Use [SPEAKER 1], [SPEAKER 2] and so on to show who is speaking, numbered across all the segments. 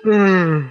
[SPEAKER 1] Hmm.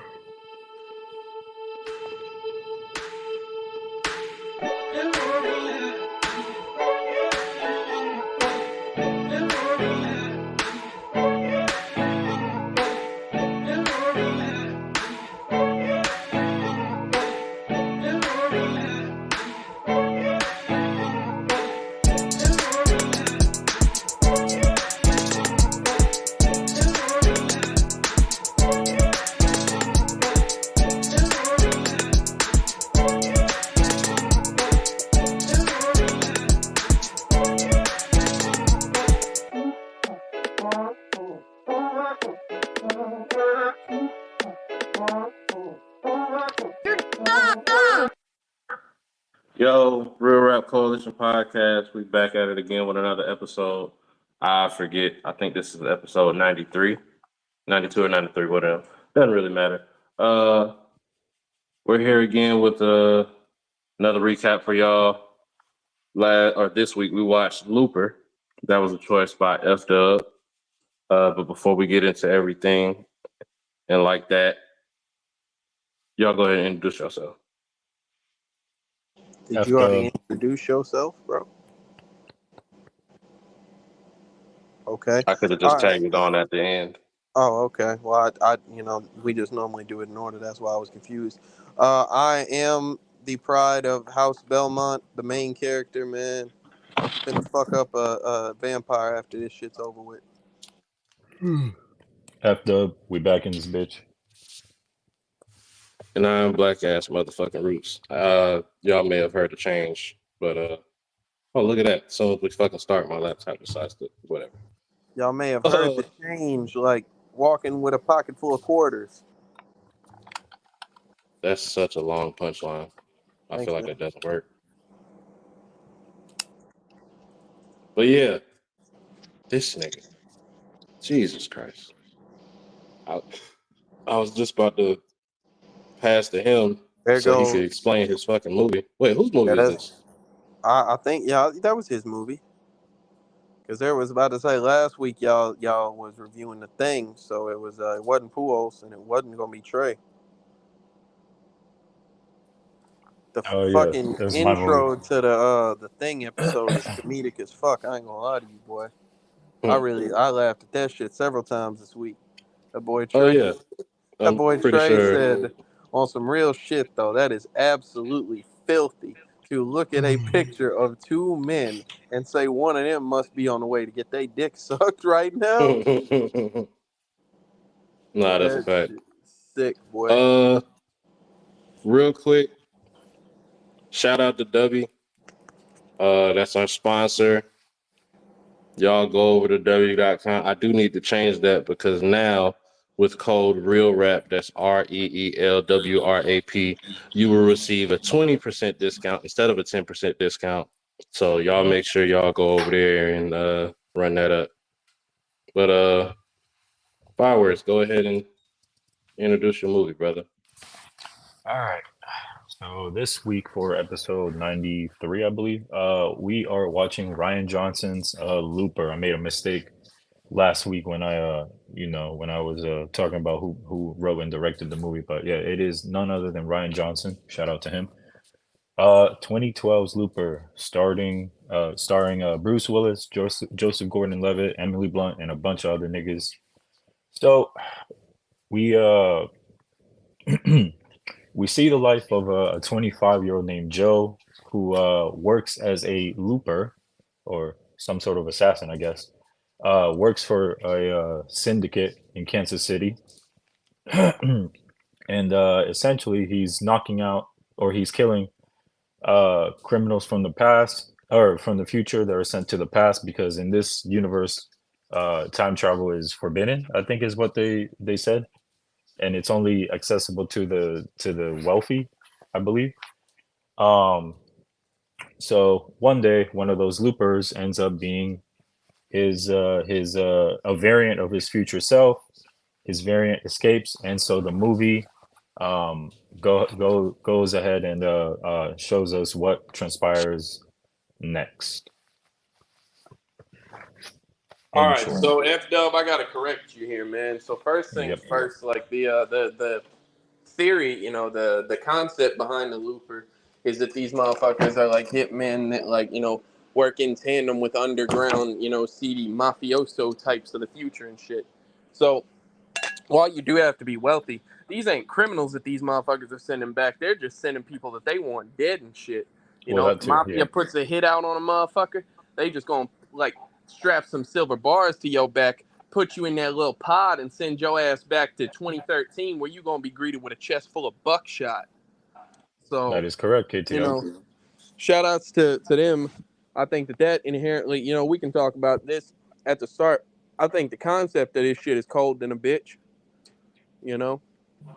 [SPEAKER 2] Yo, Real Rap Coalition Podcast. We back at it again with another episode. I forget. I think this is episode 93, 92 or 93, whatever. Doesn't really matter. Uh, we're here again with another recap for y'all. This week we watched Looper. That was a choice by F Dub. But before we get into everything and like that, y'all go ahead and introduce yourself.
[SPEAKER 1] Did you
[SPEAKER 3] After
[SPEAKER 1] already introduce yourself, bro? Okay.
[SPEAKER 2] I could have
[SPEAKER 1] All
[SPEAKER 2] just
[SPEAKER 1] right.
[SPEAKER 2] tagged it on at the end.
[SPEAKER 1] Oh, okay. Well, we just normally do it in order. That's why I was confused. I am the pride of House Belmont, the main character, man. Finna fuck up a vampire after this shit's over with.
[SPEAKER 3] after we back in this bitch.
[SPEAKER 2] And I'm black ass motherfucking roots. Y'all may have heard the change, but oh look at that. As soon as we fucking start, my laptop decides to whatever.
[SPEAKER 1] Y'all may have heard
[SPEAKER 2] Uh,
[SPEAKER 1] the change, like walking with a pocket full of quarters.
[SPEAKER 2] that's such a long punchline. I
[SPEAKER 1] Thanks,
[SPEAKER 2] feel like
[SPEAKER 1] man.
[SPEAKER 2] that doesn't work. But yeah, this nigga. Jesus Christ. I, I was just about to pass to him
[SPEAKER 1] There
[SPEAKER 2] so he
[SPEAKER 1] goes.
[SPEAKER 2] could explain his fucking movie. Wait, whose movie
[SPEAKER 1] Yeah,
[SPEAKER 2] is
[SPEAKER 1] that's.
[SPEAKER 2] this?
[SPEAKER 1] I think that was his movie. Because there was about to say last week y'all was reviewing the thing, so it wasn't Puos and it wasn't gonna be Trey. The
[SPEAKER 3] Oh yeah,
[SPEAKER 1] fucking
[SPEAKER 3] that's my movie.
[SPEAKER 1] intro to the thing episode is comedic as fuck. I ain't gonna lie to you, boy.
[SPEAKER 2] Hmm.
[SPEAKER 1] I laughed at that shit several times this week. That boy
[SPEAKER 2] Oh
[SPEAKER 1] Trey
[SPEAKER 2] yeah,
[SPEAKER 1] that
[SPEAKER 2] I'm
[SPEAKER 1] boy
[SPEAKER 2] pretty
[SPEAKER 1] Trey
[SPEAKER 2] sure.
[SPEAKER 1] said on some real shit though, that is absolutely filthy to look at a picture of two men and say one of them must be on the way to get their dick sucked right now.
[SPEAKER 2] Nah, that's a
[SPEAKER 1] That
[SPEAKER 2] fact.
[SPEAKER 1] shit sick, boy.
[SPEAKER 2] Uh, real quick, shout out to W. That's our sponsor. Y'all go over to W.com. I do need to change that because now with code REALRAP, that's REELWRAP, you will receive a 20% discount instead of a 10% discount. So y'all make sure y'all go over there and run that up. But Fireworks, go ahead and introduce your movie, brother.
[SPEAKER 3] All right. So this week for episode 93, I believe, we are watching Ryan Johnson's Looper. I made a mistake last week when when I was talking about who wrote and directed the movie, but yeah, it is none other than Ryan Johnson. Shout out to him. 2012's Looper, starring Bruce Willis, Joseph Gordon-Levitt, Emily Blunt, and a bunch of other niggas. So we we see the life of a 25-year-old named Joe who works as a looper or some sort of assassin, I guess. Works for a syndicate in Kansas City, and essentially he's knocking out or he's killing criminals from the past or from the future that are sent to the past because in this universe, time travel is forbidden. I think is what they said, and it's only accessible to the wealthy, I believe. Um, so one day, one of those loopers ends up being his a variant of his future self. His variant escapes, and so the movie goes ahead and shows us what transpires next.
[SPEAKER 1] All
[SPEAKER 3] I'm
[SPEAKER 1] right,
[SPEAKER 3] sure.
[SPEAKER 1] so F Dub, I gotta correct you here, man. So first things
[SPEAKER 3] Yep.
[SPEAKER 1] first, like the theory, the concept behind the looper is that these motherfuckers are like hitmen that like work in tandem with underground, seedy mafioso types of the future and shit. So while you do have to be wealthy, these ain't criminals that these motherfuckers are sending back. They're just sending people that they want dead and shit.
[SPEAKER 3] Well,
[SPEAKER 1] If
[SPEAKER 3] that
[SPEAKER 1] the
[SPEAKER 3] too. Yeah.
[SPEAKER 1] mafia puts a hit out on a motherfucker, they just gonna like strap some silver bars to your back, put you in that little pod, and send your ass back to 2013, where you gonna be greeted with a chest full of buckshot. So
[SPEAKER 3] That is correct,
[SPEAKER 1] you
[SPEAKER 3] KTR.
[SPEAKER 1] know, shout outs to them. I think that inherently, we can talk about this at the start. I think the concept of this shit is cold than a bitch. You know,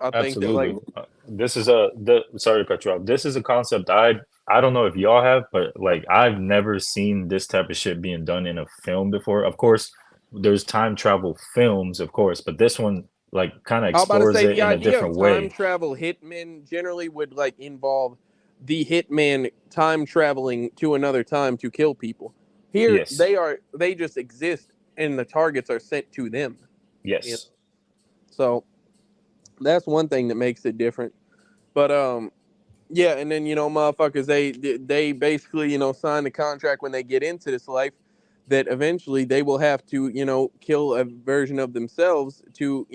[SPEAKER 1] I think that like
[SPEAKER 3] Absolutely. This is sorry to cut you off. This is a concept I don't know if y'all have, but like I've never seen this type of shit being done in a film before. Of course, there's time travel films, of course, but this one like kind of
[SPEAKER 1] I was about to
[SPEAKER 3] explores
[SPEAKER 1] say
[SPEAKER 3] it
[SPEAKER 1] the
[SPEAKER 3] in a
[SPEAKER 1] idea of
[SPEAKER 3] different
[SPEAKER 1] time
[SPEAKER 3] way.
[SPEAKER 1] travel hitmen generally would like involve the hitman time traveling to another time to kill people. Here
[SPEAKER 3] Yes.
[SPEAKER 1] they just exist and the targets are sent to them. You know?
[SPEAKER 3] Yes.
[SPEAKER 1] So that's one thing that makes it different. But yeah, and then motherfuckers they basically sign the contract when they get into this life that eventually they will have to kill a version of themselves to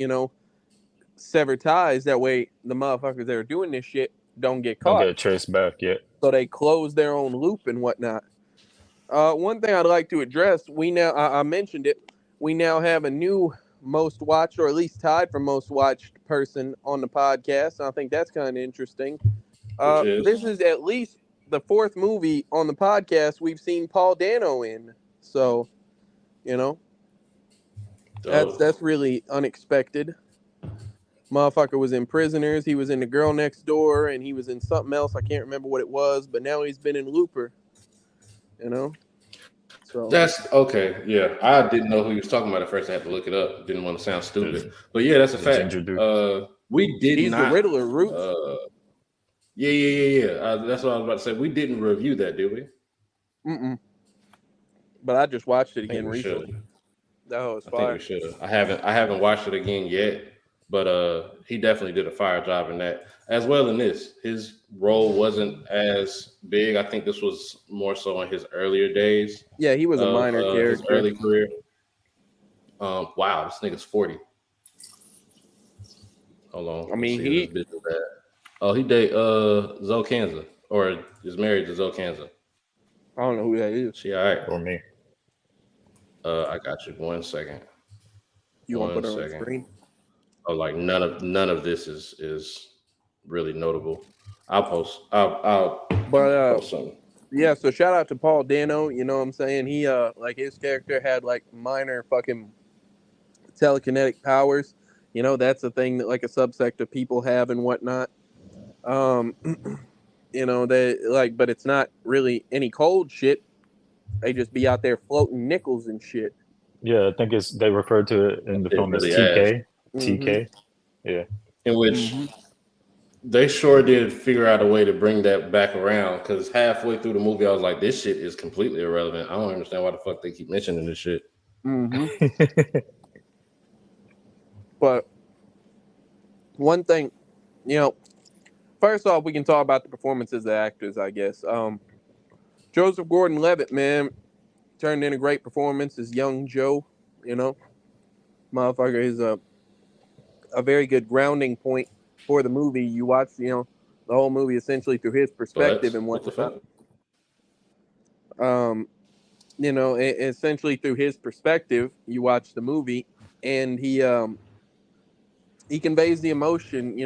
[SPEAKER 1] sever ties. That way, the motherfuckers that are doing this shit don't get
[SPEAKER 3] Don't
[SPEAKER 1] caught.
[SPEAKER 3] get traced back yet.
[SPEAKER 1] So they close their own loop and whatnot. One thing I'd like to address, I mentioned it. We now have a new most watched, or at least tied for most watched person on the podcast. And I think that's kind of interesting.
[SPEAKER 2] Which is
[SPEAKER 1] This is at least the fourth movie on the podcast we've seen Paul Dano in. So, you know,
[SPEAKER 2] dope.
[SPEAKER 1] that's really unexpected. Motherfucker was in Prisoners. He was in The Girl Next Door, and he was in something else. I can't remember what it was, but now he's been in Looper. You know, so
[SPEAKER 2] That's okay. Yeah, I didn't know who he was talking about at first. I had to look it up. Didn't want to sound stupid,
[SPEAKER 3] The,
[SPEAKER 2] but yeah, that's a
[SPEAKER 3] the
[SPEAKER 2] fact.
[SPEAKER 3] ginger dude.
[SPEAKER 2] We did
[SPEAKER 1] he's the
[SPEAKER 2] not.
[SPEAKER 1] Riddler, Roots.
[SPEAKER 2] Yeah. That's what I was about to say. We didn't review that, did we?
[SPEAKER 1] Mm-mm. But I just watched it
[SPEAKER 2] I think
[SPEAKER 1] again
[SPEAKER 2] we
[SPEAKER 1] recently.
[SPEAKER 2] should.
[SPEAKER 1] That was
[SPEAKER 2] I think
[SPEAKER 1] fire.
[SPEAKER 2] we should have. I haven't watched it again yet, but he definitely did a fire job in that. As well in this. His role wasn't as big. I think this was more so in his earlier days
[SPEAKER 1] Yeah, he was a
[SPEAKER 2] of
[SPEAKER 1] minor
[SPEAKER 2] his
[SPEAKER 1] character.
[SPEAKER 2] early career. Wow, this nigga's 40. Hold on.
[SPEAKER 1] I
[SPEAKER 2] Let's
[SPEAKER 1] mean,
[SPEAKER 2] see who this bitch is at. Oh, he date Zoe Kanza, or is married to Zoe Kanza.
[SPEAKER 1] I don't know who that is.
[SPEAKER 2] She all right.
[SPEAKER 3] Or me.
[SPEAKER 2] I got you. 1 second.
[SPEAKER 1] You want to
[SPEAKER 2] 1
[SPEAKER 1] put it on the
[SPEAKER 2] second.
[SPEAKER 1] screen?
[SPEAKER 2] Oh, like none of this is really notable. I'll
[SPEAKER 1] But
[SPEAKER 2] post something.
[SPEAKER 1] yeah, so shout out to Paul Dano. You know what I'm saying? He like his character had like minor fucking telekinetic powers. That's a thing that like a subsect of people have and whatnot. Um, they like, but it's not really any cold shit. They just be out there floating nickels and shit.
[SPEAKER 3] Yeah, I think they refer to it in the
[SPEAKER 2] It
[SPEAKER 3] film as
[SPEAKER 2] really has.
[SPEAKER 3] TK.
[SPEAKER 1] Mm-hmm.
[SPEAKER 3] TK. Yeah.
[SPEAKER 2] In which they sure did figure out a way to bring that back around, because halfway through the movie I was like, this shit is completely irrelevant. I don't understand why the fuck they keep mentioning this shit.
[SPEAKER 1] Mm-hmm. But one thing, first off, we can talk about the performances of the actors, I guess. Joseph Gordon-Levitt, man, turned in a great performance as young Joe. Motherfucker is a very good grounding point for the movie. You watch, the whole movie essentially through his perspective
[SPEAKER 2] But
[SPEAKER 1] and
[SPEAKER 2] what the
[SPEAKER 1] whatnot.
[SPEAKER 2] fuck?
[SPEAKER 1] Essentially through his perspective, you watch the movie, and he conveys the emotion,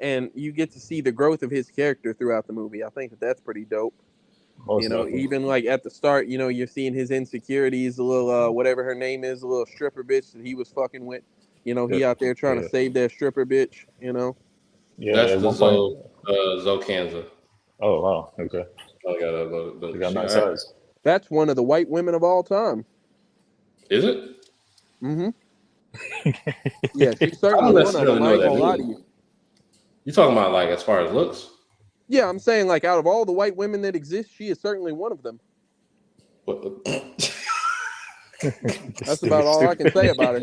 [SPEAKER 1] and you get to see the growth of his character throughout the movie. I think that's pretty dope.
[SPEAKER 3] Most definitely.
[SPEAKER 1] Even like at the start, you're seeing his insecurities, a little whatever her name is, a little stripper bitch that he was fucking with. He out there trying to save that stripper bitch.
[SPEAKER 3] Yeah,
[SPEAKER 2] That's
[SPEAKER 3] at
[SPEAKER 2] the
[SPEAKER 3] one point.
[SPEAKER 2] Zoe Kanza.
[SPEAKER 3] Oh wow, okay. They got nice
[SPEAKER 2] right.
[SPEAKER 3] eyes.
[SPEAKER 1] That's one of the white women of all time.
[SPEAKER 2] Is it?
[SPEAKER 1] Mm-hmm. Yeah, she's
[SPEAKER 2] I
[SPEAKER 1] certainly
[SPEAKER 2] don't
[SPEAKER 1] one of
[SPEAKER 2] necessarily
[SPEAKER 1] them. I
[SPEAKER 2] know
[SPEAKER 1] ain't
[SPEAKER 2] that.
[SPEAKER 1] gonna lie to you.
[SPEAKER 2] You talking about like as far as looks?
[SPEAKER 1] Yeah, I'm saying like out of all the white women that exist, she is certainly one of them.
[SPEAKER 2] What?
[SPEAKER 1] That's about all I can say about it.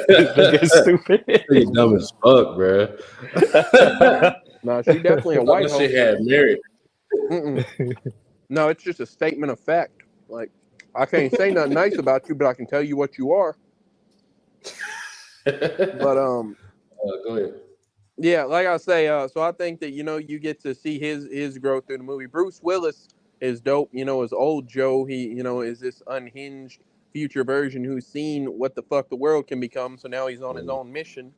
[SPEAKER 3] This nigga's stupid.
[SPEAKER 2] Nigga dumb as fuck, bro.
[SPEAKER 1] No, she definitely a white
[SPEAKER 2] That
[SPEAKER 1] hoe.
[SPEAKER 2] shit had merit.
[SPEAKER 1] No, it's just a statement of fact. Like, I can't say nothing nice about you, but I can tell you what you are. But
[SPEAKER 2] Go ahead.
[SPEAKER 1] yeah, like I say, so I think that you get to see his growth through the movie. Bruce Willis is dope. As old Joe, he is this unhinged future version who's seen what the fuck the world can become. So now he's on his own mission.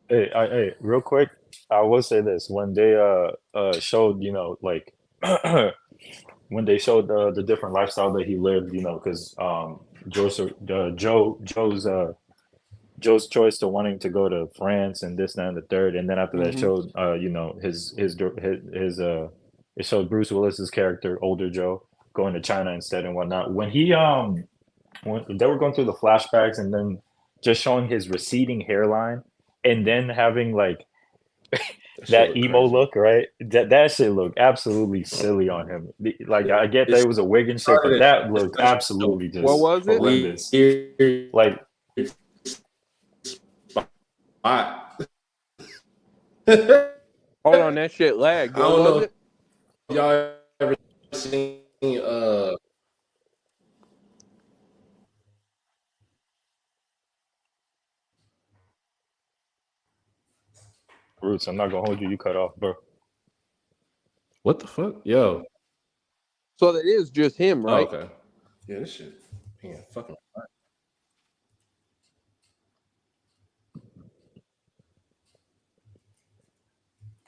[SPEAKER 3] Hey, real quick, I will say this: when they showed, like when they showed the different lifestyle that he lived, because Joe's choice to wanting to go to France and this, that, and the third, and then after that showed, it showed Bruce Willis's character, older Joe, going to China instead and whatnot. When when they were going through the flashbacks and then just showing his receding hairline, and then having like that emo look, right? That shit looked absolutely silly on him. Like I get that it was a wig and shit, but that looked absolutely just
[SPEAKER 1] What was it?
[SPEAKER 3] horrendous. Like
[SPEAKER 1] Hold on, that shit lagged. What was it?
[SPEAKER 2] Y'all ever seen
[SPEAKER 3] Roots, I'm not gonna hold you. You cut off, bro.
[SPEAKER 2] what the fuck? Yo.
[SPEAKER 1] So that is just him, right?
[SPEAKER 2] Okay. Yeah, this shit. Man, fucking.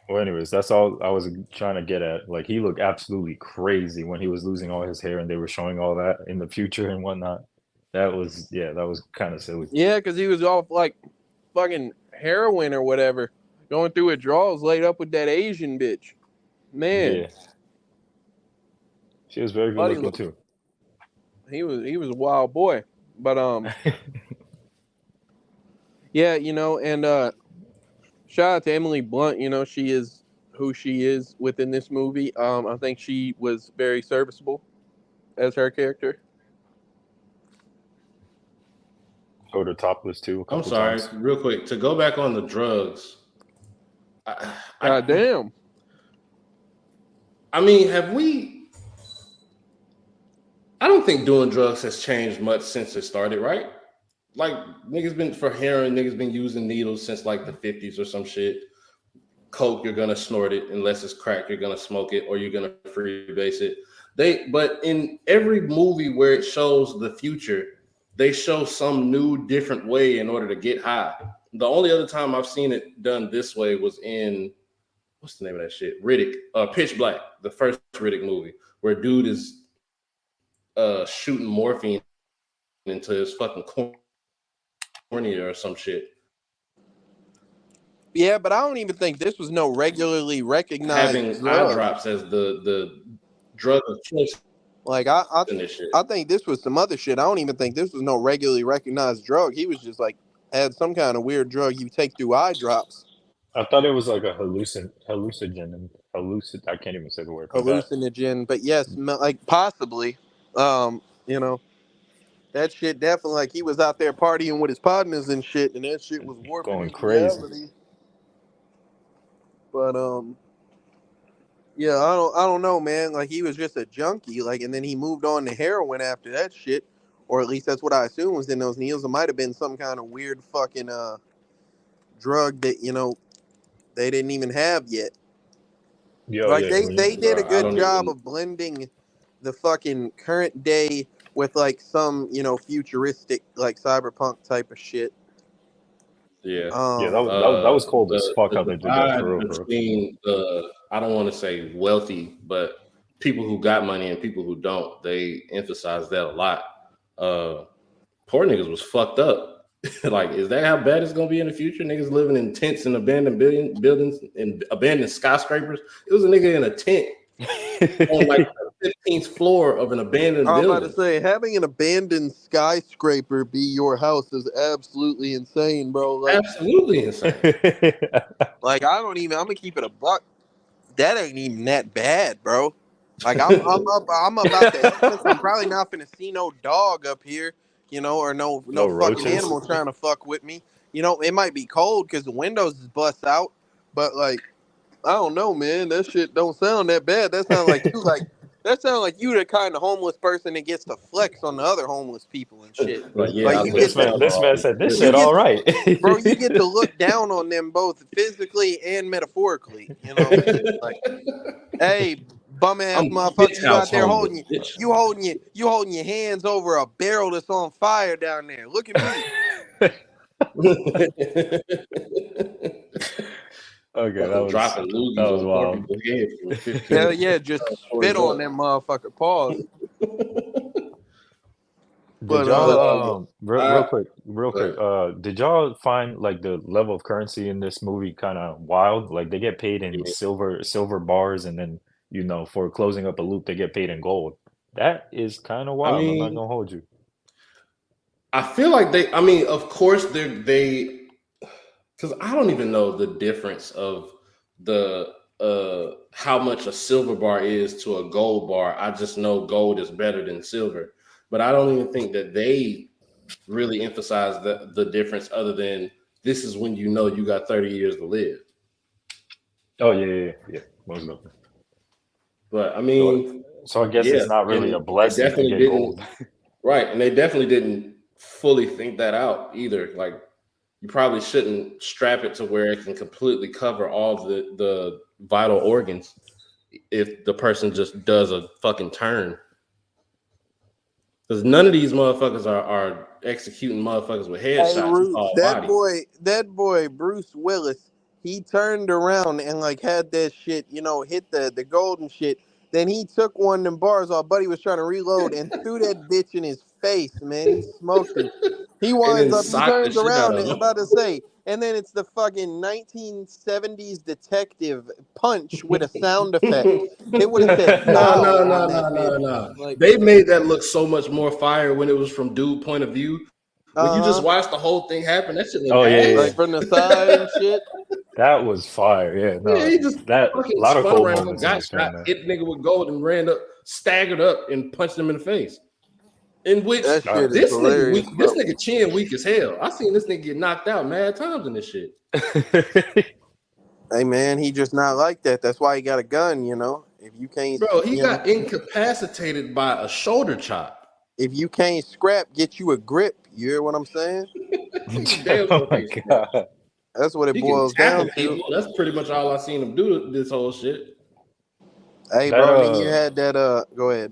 [SPEAKER 3] Well, anyways, that's all I was trying to get at. Like he looked absolutely crazy when he was losing all his hair and they were showing all that in the future and whatnot. That was kind of silly.
[SPEAKER 1] Yeah, because he was off like fucking heroin or whatever, going through withdrawals, laid up with that Asian bitch. Man,
[SPEAKER 3] Yeah. She was very good looking too.
[SPEAKER 1] he was a wild boy. But yeah, and shout out to Emily Blunt. She is who she is within this movie. I think she was very serviceable as her character.
[SPEAKER 3] Go to topless too.
[SPEAKER 2] I'm sorry, real quick, to go back on the drugs.
[SPEAKER 1] God damn.
[SPEAKER 2] I mean, I don't think doing drugs has changed much since it started, right? Like niggas been using needles since like the 50s or some shit. Coke, you're gonna snort it. Unless it's crack, you're gonna smoke it or you're gonna freebase it. But in every movie where it shows the future, they show some new different way in order to get high. The only other time I've seen it done this way was in what's the name of that shit? Riddick, Pitch Black, the first Riddick movie, where dude is shooting morphine into his fucking cornea or some shit.
[SPEAKER 1] Yeah, but I don't even think this was no regularly recognized
[SPEAKER 2] having
[SPEAKER 1] drug.
[SPEAKER 2] eye drops as the drug of choice.
[SPEAKER 1] Like I think this was some other shit. I don't even think this was no regularly recognized drug. He was just like had some kind of weird drug you take through eye drops.
[SPEAKER 3] I thought it was like a hallucinogen. I can't even say the word.
[SPEAKER 1] Hallucinogen, but yes, like possibly. That shit definitely, like he was out there partying with his partners and shit, and that shit was warping
[SPEAKER 3] Going
[SPEAKER 1] his
[SPEAKER 3] crazy.
[SPEAKER 1] reality. But yeah, I don't know, man. Like he was just a junkie, like, and then he moved on to heroin after that shit, or at least that's what I assume was in those needles. It might have been some kind of weird fucking drug that they didn't even have yet. They did a good job of blending the fucking current day with like some futuristic like cyberpunk type of shit.
[SPEAKER 2] Yeah,
[SPEAKER 3] that was cold as fuck how they did that for real.
[SPEAKER 2] Between I don't want to say wealthy, but people who got money and people who don't, they emphasize that a lot. Poor niggas was fucked up. Like, is that how bad it's gonna be in the future? Niggas living in tents and abandoned buildings and abandoned skyscrapers. It was a nigga in a tent on like the 15th floor of an abandoned building.
[SPEAKER 1] I'm about to say, having an abandoned skyscraper be your house is absolutely insane, bro. Like,
[SPEAKER 2] absolutely insane.
[SPEAKER 1] Like, I'm gonna keep it a buck. That ain't even that bad, bro. Like, I'm about to. I'm probably not gonna see no dog up here. or no
[SPEAKER 3] No
[SPEAKER 1] fucking
[SPEAKER 3] roaches.
[SPEAKER 1] animal trying to fuck with me. It might be cold because the windows is bust out, but like I don't know, man. That shit don't sound that bad. That sound like you the kind of homeless person that gets to flex on the other homeless people and shit.
[SPEAKER 2] Like, yeah,
[SPEAKER 1] Like
[SPEAKER 2] I
[SPEAKER 1] you
[SPEAKER 2] live
[SPEAKER 1] get
[SPEAKER 3] This
[SPEAKER 1] to
[SPEAKER 3] man,
[SPEAKER 2] cover
[SPEAKER 3] this
[SPEAKER 2] all
[SPEAKER 3] man
[SPEAKER 2] this
[SPEAKER 3] said this
[SPEAKER 1] you
[SPEAKER 3] shit
[SPEAKER 1] get
[SPEAKER 3] all right.
[SPEAKER 1] bro, you get to look down on them both physically and metaphorically. You know what I'm saying? Like, hey, bum ass
[SPEAKER 2] I'm
[SPEAKER 1] motherfucker,
[SPEAKER 2] bitch
[SPEAKER 1] you
[SPEAKER 2] house
[SPEAKER 1] out there
[SPEAKER 2] homeless,
[SPEAKER 1] holding your
[SPEAKER 2] bitch.
[SPEAKER 1] you holding your hands over a barrel that's on fire down there. Look at me.
[SPEAKER 3] Okay,
[SPEAKER 2] Dropping
[SPEAKER 3] that
[SPEAKER 2] loogies
[SPEAKER 3] was
[SPEAKER 2] on poor
[SPEAKER 3] wild.
[SPEAKER 2] people's heads for 15,
[SPEAKER 1] Hell yeah, just
[SPEAKER 2] 40
[SPEAKER 1] spit on
[SPEAKER 2] bucks.
[SPEAKER 1] them motherfucker. Pause.
[SPEAKER 3] Did
[SPEAKER 1] But
[SPEAKER 2] But
[SPEAKER 3] y'all
[SPEAKER 2] I
[SPEAKER 3] real quick,
[SPEAKER 2] but
[SPEAKER 3] did y'all find like the level of currency in this movie kind of wild? Like they get paid in silver bars, and then for closing up a loop they get paid in gold. That is kind of
[SPEAKER 2] I
[SPEAKER 3] wild. I'm not
[SPEAKER 2] mean,
[SPEAKER 3] gonna hold you.
[SPEAKER 2] I feel like I mean, of course they because I don't even know the difference of the how much a silver bar is to a gold bar. I just know gold is better than silver. But I don't even think that they really emphasize the difference other than this is when you know you got 30 years to live.
[SPEAKER 3] Oh yeah. Most definitely.
[SPEAKER 2] But I
[SPEAKER 3] So
[SPEAKER 2] mean,
[SPEAKER 3] so I guess
[SPEAKER 2] yeah,
[SPEAKER 3] it's not really a
[SPEAKER 2] and they
[SPEAKER 3] blessing to
[SPEAKER 2] definitely
[SPEAKER 3] get
[SPEAKER 2] didn't
[SPEAKER 3] gold.
[SPEAKER 2] right, and they definitely didn't fully think that out either. Like you probably shouldn't strap it to where it can completely cover all the vital organs if the person just does a fucking turn. Because none of these motherfuckers are executing motherfuckers with
[SPEAKER 1] hey,
[SPEAKER 2] headshots
[SPEAKER 1] Roots,
[SPEAKER 2] all body.
[SPEAKER 1] that boy, Bruce Willis, he turned around and like had that shit, hit the golden shit. Then he took one of them bars while Buddy was trying to reload and threw that bitch in his face, man. He smoked him. He
[SPEAKER 2] And
[SPEAKER 1] winds
[SPEAKER 2] then
[SPEAKER 1] up, he
[SPEAKER 2] sock the
[SPEAKER 1] turns
[SPEAKER 2] shit out
[SPEAKER 1] around
[SPEAKER 2] of
[SPEAKER 1] and
[SPEAKER 2] them.
[SPEAKER 1] about to say, and then it's the fucking 1970s detective punch with a sound effect. It would have said
[SPEAKER 2] No,
[SPEAKER 1] pow
[SPEAKER 2] no,
[SPEAKER 1] on
[SPEAKER 2] no,
[SPEAKER 1] that
[SPEAKER 2] no,
[SPEAKER 1] bitch.
[SPEAKER 2] no, no.
[SPEAKER 1] Like,
[SPEAKER 2] They made that look so much more fire when it was from dude point of view. When you just
[SPEAKER 1] uh-huh.
[SPEAKER 2] watch the whole thing happen, that shit look
[SPEAKER 3] Oh yeah.
[SPEAKER 1] Like
[SPEAKER 2] ass.
[SPEAKER 1] from the side and shit.
[SPEAKER 3] That was fire. Yeah,
[SPEAKER 2] Yeah,
[SPEAKER 3] no,
[SPEAKER 2] he just
[SPEAKER 3] that a
[SPEAKER 2] fucking
[SPEAKER 3] lot of
[SPEAKER 2] spun
[SPEAKER 3] cold
[SPEAKER 2] around,
[SPEAKER 3] moments in
[SPEAKER 2] got
[SPEAKER 3] this
[SPEAKER 2] shot,
[SPEAKER 3] film, man.
[SPEAKER 2] hit nigga with gold, and ran up, staggered up, and punched him in the face. In which
[SPEAKER 1] That
[SPEAKER 3] All
[SPEAKER 1] shit is hilarious,
[SPEAKER 2] this
[SPEAKER 1] bro.
[SPEAKER 2] nigga chin weak as hell. I seen this nigga get knocked out mad times in this shit.
[SPEAKER 3] right.
[SPEAKER 1] Hey man, he just not like that. That's why he got a gun. If you can't,
[SPEAKER 2] Bro, he got incapacitated by a shoulder chop.
[SPEAKER 1] if you can't scrap, get you a grip. You hear what I'm saying?
[SPEAKER 2] He damn
[SPEAKER 3] Oh
[SPEAKER 2] sure
[SPEAKER 3] my
[SPEAKER 2] can't scrap.
[SPEAKER 3] god.
[SPEAKER 1] That's what it
[SPEAKER 2] He can
[SPEAKER 1] boils
[SPEAKER 2] tackle
[SPEAKER 1] down to.
[SPEAKER 2] people. That's pretty much all I seen him do this whole shit.
[SPEAKER 1] Hey,
[SPEAKER 3] That
[SPEAKER 1] bro, and then you had that. Go ahead.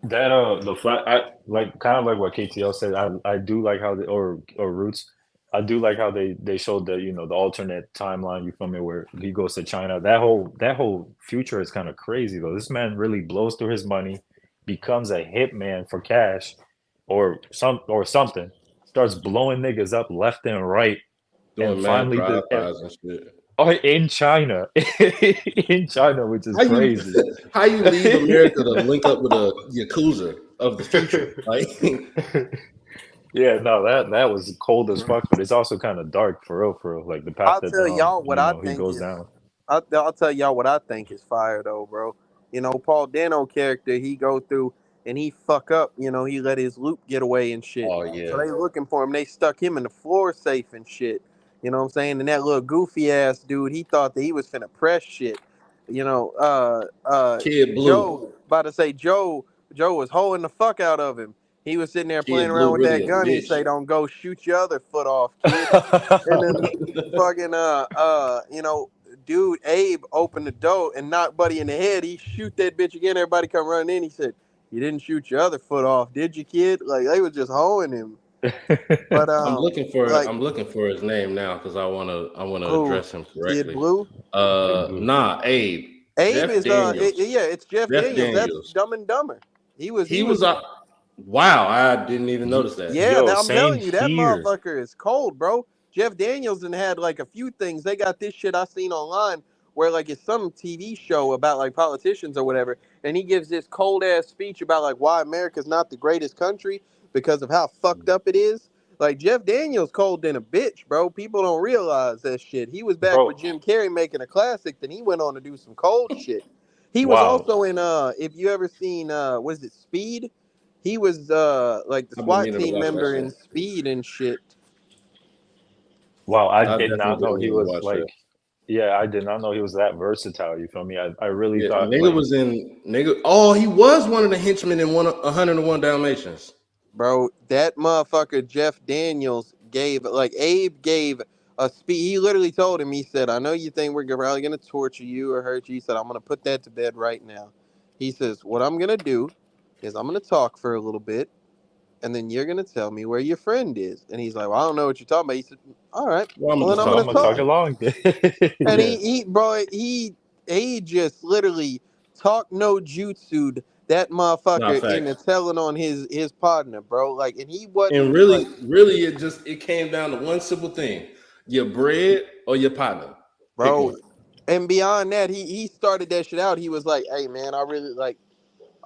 [SPEAKER 3] the flat I like kind of like what KTL said. I do like how or Roots. I do like how they showed the alternate timeline. You feel me? Where he goes to China. That whole future is kind of crazy though. This man really blows through his money, becomes a hitman for cash, or something. Starts blowing niggas up left and right, and
[SPEAKER 2] Doing mad
[SPEAKER 3] finally
[SPEAKER 2] drive-bys and shit.
[SPEAKER 3] in China, in China, which is
[SPEAKER 2] How you
[SPEAKER 3] crazy.
[SPEAKER 2] how you leave America to link up with a Yakuza of the future? Like
[SPEAKER 3] Yeah, no, that was cold as fuck, but it's also kind of dark for real. Like the path
[SPEAKER 1] I'll
[SPEAKER 3] that
[SPEAKER 1] tell y'all what I
[SPEAKER 3] he
[SPEAKER 1] think
[SPEAKER 3] goes
[SPEAKER 1] is.
[SPEAKER 3] down.
[SPEAKER 1] I'll tell y'all what I think is fire though, bro. Paul Dano character, he go through and he fuck up. He let his loop get away and shit.
[SPEAKER 2] oh
[SPEAKER 1] So
[SPEAKER 2] yeah.
[SPEAKER 1] they looking for him. They stuck him in the floor safe and shit. You know what I'm saying? And that little goofy ass dude, he thought that he was finna press shit.
[SPEAKER 2] Kid
[SPEAKER 1] Joe,
[SPEAKER 2] Blue.
[SPEAKER 1] about to say Joe was holding the fuck out of him. He was sitting there playing
[SPEAKER 2] Kid
[SPEAKER 1] around
[SPEAKER 2] Blue
[SPEAKER 1] with
[SPEAKER 2] really
[SPEAKER 1] that
[SPEAKER 2] a
[SPEAKER 1] gun. He
[SPEAKER 2] bitch.
[SPEAKER 1] say, "Don't go shoot your other foot off, kid." And then fucking dude Abe opened the door and knocked Buddy in the head. He shoot that bitch again. Everybody come running in. He said, "You didn't shoot your other foot off, did you, kid?" Like they was just hoeing him. But like
[SPEAKER 2] I'm looking for his name now because I wanna
[SPEAKER 1] who?
[SPEAKER 2] address him
[SPEAKER 1] Kid
[SPEAKER 2] correctly.
[SPEAKER 1] Blue?
[SPEAKER 3] Big blue.
[SPEAKER 2] Nah, Abe.
[SPEAKER 1] Abe
[SPEAKER 2] Jeff
[SPEAKER 1] is
[SPEAKER 2] Daniels.
[SPEAKER 1] yeah, it's Jeff
[SPEAKER 2] Jeff
[SPEAKER 1] Daniels. That's
[SPEAKER 2] Daniels.
[SPEAKER 1] Dumb and Dumber. He
[SPEAKER 2] He
[SPEAKER 1] was
[SPEAKER 2] was wow, I didn't even notice that.
[SPEAKER 1] Yeah,
[SPEAKER 3] Yo,
[SPEAKER 1] I'm
[SPEAKER 3] same
[SPEAKER 1] telling you, that
[SPEAKER 3] here,
[SPEAKER 1] motherfucker is cold, bro. Jeff Daniels and had like a few things. They got this shit I seen online where like it's some TV show about like politicians or whatever, and he gives this cold ass speech about like why America's not the greatest country because of how fucked up it is. Like Jeff Daniels cold than a bitch, bro. People don't realize that shit. He was back
[SPEAKER 3] bro.
[SPEAKER 1] with Jim Carrey making a classic, then he went on to do some cold shit. He was
[SPEAKER 3] Wow.
[SPEAKER 1] also in if you ever seen what is it, Speed? He was like the
[SPEAKER 2] I've been
[SPEAKER 1] SWAT
[SPEAKER 2] meaning to
[SPEAKER 1] team
[SPEAKER 2] watch that
[SPEAKER 1] member in
[SPEAKER 2] shit.
[SPEAKER 1] Speed and shit.
[SPEAKER 3] Wow, I
[SPEAKER 2] I
[SPEAKER 3] did
[SPEAKER 2] definitely
[SPEAKER 3] not know
[SPEAKER 2] been
[SPEAKER 3] he
[SPEAKER 2] meaning to
[SPEAKER 3] was
[SPEAKER 2] watch that.
[SPEAKER 3] like, yeah, I did not know he was that versatile. You feel me? I really
[SPEAKER 2] Yeah,
[SPEAKER 3] thought
[SPEAKER 2] nigga
[SPEAKER 3] like,
[SPEAKER 2] was in nigga. Oh, he was one of the henchmen in 101 Dalmatians.
[SPEAKER 1] Bro, that motherfucker Jeff Daniels gave like Abe gave a speech. He literally told him, he said, I know you think we're probably gonna torture you or hurt you. He said, I'm gonna put that to bed right now. He says, what I'm gonna do is I'm gonna talk for a little bit and then you're gonna tell me where your friend is. And he's like, well, I don't know what you're talking about. He said, all right,
[SPEAKER 2] Well, I'm
[SPEAKER 1] well
[SPEAKER 2] gonna
[SPEAKER 1] then
[SPEAKER 2] just
[SPEAKER 1] I'm
[SPEAKER 3] well,
[SPEAKER 1] gonna
[SPEAKER 3] I'm
[SPEAKER 2] talk
[SPEAKER 3] gonna
[SPEAKER 2] to
[SPEAKER 3] talk
[SPEAKER 1] talk.
[SPEAKER 2] you.
[SPEAKER 3] along.
[SPEAKER 1] And
[SPEAKER 3] Yeah,
[SPEAKER 1] he just literally talked no jutsu'd that
[SPEAKER 2] Nah,
[SPEAKER 1] motherfucker into
[SPEAKER 2] facts.
[SPEAKER 1] telling on his partner, bro. Like, and he wasn't
[SPEAKER 2] And
[SPEAKER 1] like,
[SPEAKER 2] really, it came down to one simple thing: your bread or your partner. Pick
[SPEAKER 1] bro.
[SPEAKER 2] one.
[SPEAKER 1] And beyond that, he started that shit out. He was like, hey man, I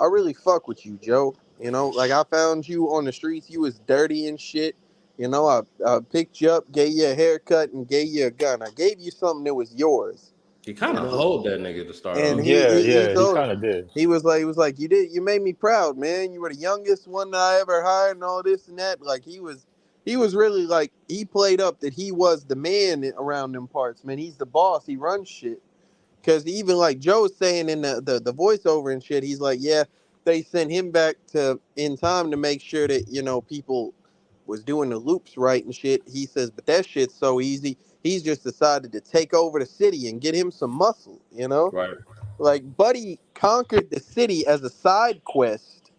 [SPEAKER 1] really fuck with you, Joe. You know, like I found you on the streets. You was dirty and shit. You know, I picked you up, gave you a haircut, and gave you a gun. I gave you something that was yours.
[SPEAKER 2] He kind
[SPEAKER 1] You
[SPEAKER 2] of
[SPEAKER 1] know,
[SPEAKER 2] hold that nigga to start
[SPEAKER 1] and
[SPEAKER 2] off.
[SPEAKER 1] he
[SPEAKER 3] yeah, he
[SPEAKER 1] told him,
[SPEAKER 3] kind of did.
[SPEAKER 1] he was like, you made me proud, man. You were the youngest one that I ever hired, and all this and that. Like he was really like he played up that he was the man around them parts, man. He's the boss. He runs shit. Because even like Joe's saying in the voiceover and shit, he's like, yeah, they sent him back to in time to make sure that people was doing the loops right and shit. He says, but that shit's so easy. He's just decided to take over the city and get him some muscle. You know,
[SPEAKER 2] Right.
[SPEAKER 1] like Buddy conquered the city as a side quest.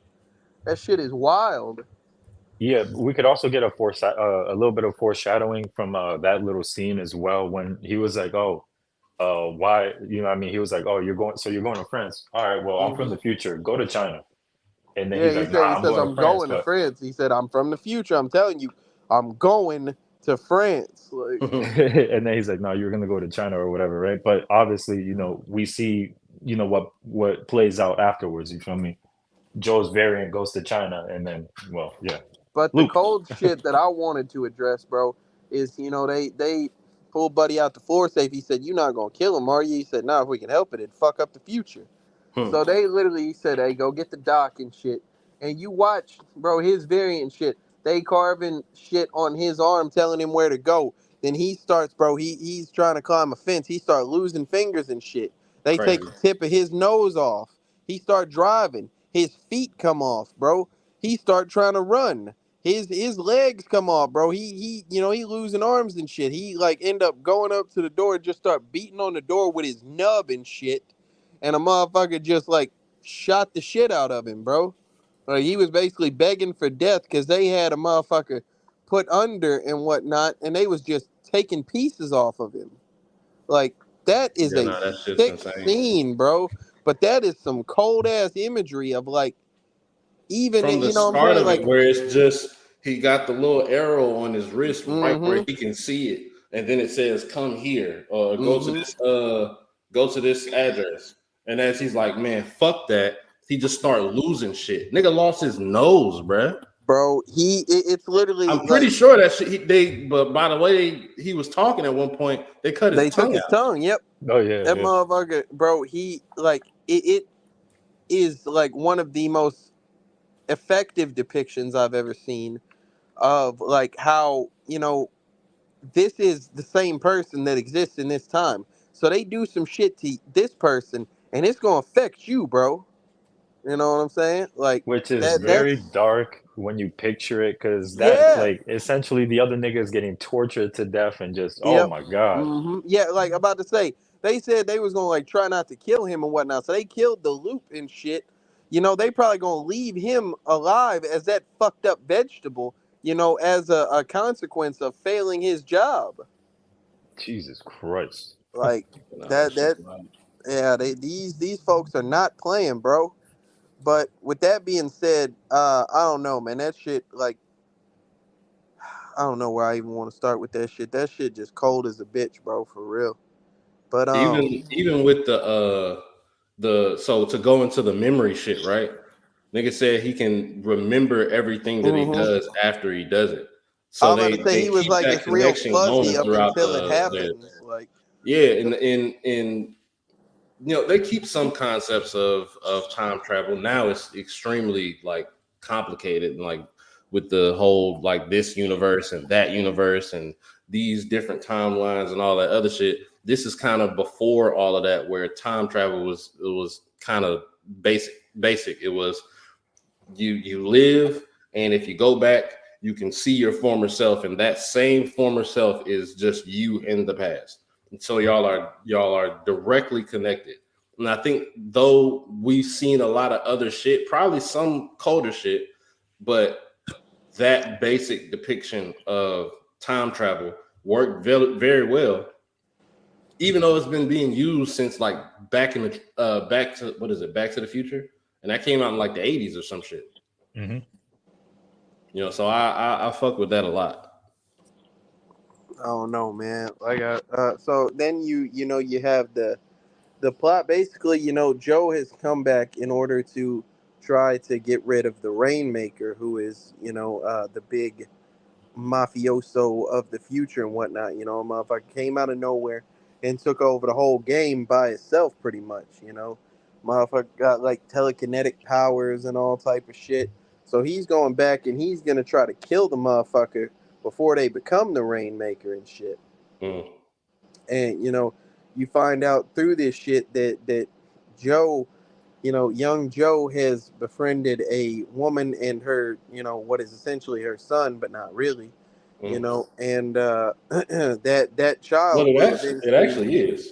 [SPEAKER 1] That shit is wild.
[SPEAKER 3] Yeah, we could also get a little bit of foreshadowing from that little scene as well when he was like, "Oh, why?" You know, what I mean, he was like, "Oh, you're going to France. All right, well, I'm from
[SPEAKER 1] Hmm.
[SPEAKER 3] the future. Go to China." And then
[SPEAKER 1] Yeah,
[SPEAKER 3] he's like, "Nah,
[SPEAKER 1] he
[SPEAKER 3] I'm
[SPEAKER 1] says
[SPEAKER 3] going to
[SPEAKER 1] I'm
[SPEAKER 3] France."
[SPEAKER 1] going to
[SPEAKER 3] But
[SPEAKER 1] France. He said I'm from the future. I'm telling you, I'm going to France. Like.
[SPEAKER 3] and then he's like, "No, you're gonna go to China or whatever, right?" But obviously, we see, what plays out afterwards. You feel me? Joe's variant goes to China, and then, well, yeah,
[SPEAKER 1] But the
[SPEAKER 3] loop.
[SPEAKER 1] cold shit that I wanted to address, bro, is they pulled Buddy out the floor safe. He said, "You're not gonna kill him, are you?" He said, "Nah, if we can help it, it'd fuck up the future."
[SPEAKER 2] Hmm.
[SPEAKER 1] So they literally said, "Hey, go get the doc and shit." And you watch, bro, his variant shit. They carving shit on his arm, telling him where to go. Then he starts, bro. He's trying to climb a fence. He start losing fingers and shit. They take
[SPEAKER 2] Crazy.
[SPEAKER 1] the tip of his nose off. He start driving. His feet come off, bro. He start trying to run. His legs come off, bro. He losing arms and shit. He like end up going up to the door and just start beating on the door with his nub and shit, and a motherfucker just like shot the shit out of him, bro. Like he was basically begging for death because they had a motherfucker put under and whatnot, and they was just taking pieces off of him. Like that is
[SPEAKER 2] Yeah,
[SPEAKER 1] a
[SPEAKER 2] nah, that shit's
[SPEAKER 1] sick
[SPEAKER 2] insane.
[SPEAKER 1] scene, bro. But that is some cold ass imagery of like even
[SPEAKER 2] From the
[SPEAKER 1] you know what I'm
[SPEAKER 2] start
[SPEAKER 1] saying,
[SPEAKER 2] of
[SPEAKER 1] like
[SPEAKER 2] it, where it's just he got the little arrow on his wrist right where
[SPEAKER 1] mm-hmm,
[SPEAKER 2] he can see it, and then it says "Come here" or
[SPEAKER 1] mm-hmm.
[SPEAKER 2] go to this address. And as he's like, "Man, fuck that," he just started losing shit. Nigga lost his nose, bruh.
[SPEAKER 1] Bro, it's literally
[SPEAKER 2] I'm pretty
[SPEAKER 1] like
[SPEAKER 2] sure that shit. But by the way he was talking at one point, they cut his
[SPEAKER 1] they took
[SPEAKER 2] tongue
[SPEAKER 1] his
[SPEAKER 2] out.
[SPEAKER 1] tongue. Yep,
[SPEAKER 3] Oh yeah,
[SPEAKER 1] that
[SPEAKER 3] yeah.
[SPEAKER 1] motherfucker, bro. He like it is like one of the most effective depictions I've ever seen of like how this is the same person that exists in this time. So they do some shit to this person, and it's gonna affect you, bro. You know what I'm saying? Like
[SPEAKER 3] Which is
[SPEAKER 1] that.
[SPEAKER 3] very
[SPEAKER 1] That's
[SPEAKER 3] dark when you picture it, because that,
[SPEAKER 1] yeah.
[SPEAKER 3] like, essentially the other nigga is getting tortured to death and just, oh
[SPEAKER 1] Yep.
[SPEAKER 3] my god.
[SPEAKER 1] Yeah, like I'm about to say, they said they was gonna like try not to kill him and whatnot. So they killed the loop and shit. They probably gonna leave him alive as that fucked up vegetable. As a consequence of failing his job.
[SPEAKER 3] Jesus Christ.
[SPEAKER 1] Like
[SPEAKER 2] Nah, that shit's
[SPEAKER 1] that.
[SPEAKER 2] wild.
[SPEAKER 1] Yeah, these folks are not playing, bro. But with that being said, I don't know, man. That shit, like, I don't know where I even want to start with that shit. That shit just cold as a bitch, bro, for real. But
[SPEAKER 2] Even with the so to go into the memory shit, right? Nigga said he can remember everything that he
[SPEAKER 1] mhm.
[SPEAKER 2] does after he does it.
[SPEAKER 1] I
[SPEAKER 2] So
[SPEAKER 1] was about to say
[SPEAKER 2] they
[SPEAKER 1] he was
[SPEAKER 2] keep
[SPEAKER 1] like
[SPEAKER 2] that
[SPEAKER 1] it's real
[SPEAKER 2] connection
[SPEAKER 1] fuzzy
[SPEAKER 2] going
[SPEAKER 1] up
[SPEAKER 2] throughout
[SPEAKER 1] until it
[SPEAKER 2] the
[SPEAKER 1] happens. Like,
[SPEAKER 2] yeah, and they keep some concepts of time travel. Now it's extremely like complicated, and like with the whole like this universe and that universe and these different timelines and all that other shit. This is kind of before all of that, where time travel was kind of basic. It was you live, and if you go back, you can see your former self, and that same former self is just you in the past. And so y'all are directly connected. And I think though we've seen a lot of other shit, probably some colder shit, but that basic depiction of time travel worked very, very well, even though it's been being used since like back in the back to what is it, Back to the Future, and that came out in like the 80s or some shit.
[SPEAKER 3] Mm-hmm.
[SPEAKER 2] You know, so I fuck with that a lot.
[SPEAKER 1] I don't know, man. Like, so then you have the plot. Basically, Joe has come back in order to try to get rid of the Rainmaker, who is the big mafioso of the future and whatnot. A motherfucker came out of nowhere and took over the whole game by itself, pretty much. Motherfucker got like telekinetic powers and all type of shit. So he's going back and he's gonna try to kill the motherfucker before they become the Rainmaker and shit.
[SPEAKER 2] Mm.
[SPEAKER 1] And you find out through this shit that Joe, young Joe has befriended a woman and her, what is essentially her son, but not really,
[SPEAKER 2] Mm.
[SPEAKER 1] and that
[SPEAKER 2] Well,
[SPEAKER 1] child
[SPEAKER 2] it
[SPEAKER 1] will
[SPEAKER 2] actually, it
[SPEAKER 1] eventually.
[SPEAKER 2] actually is.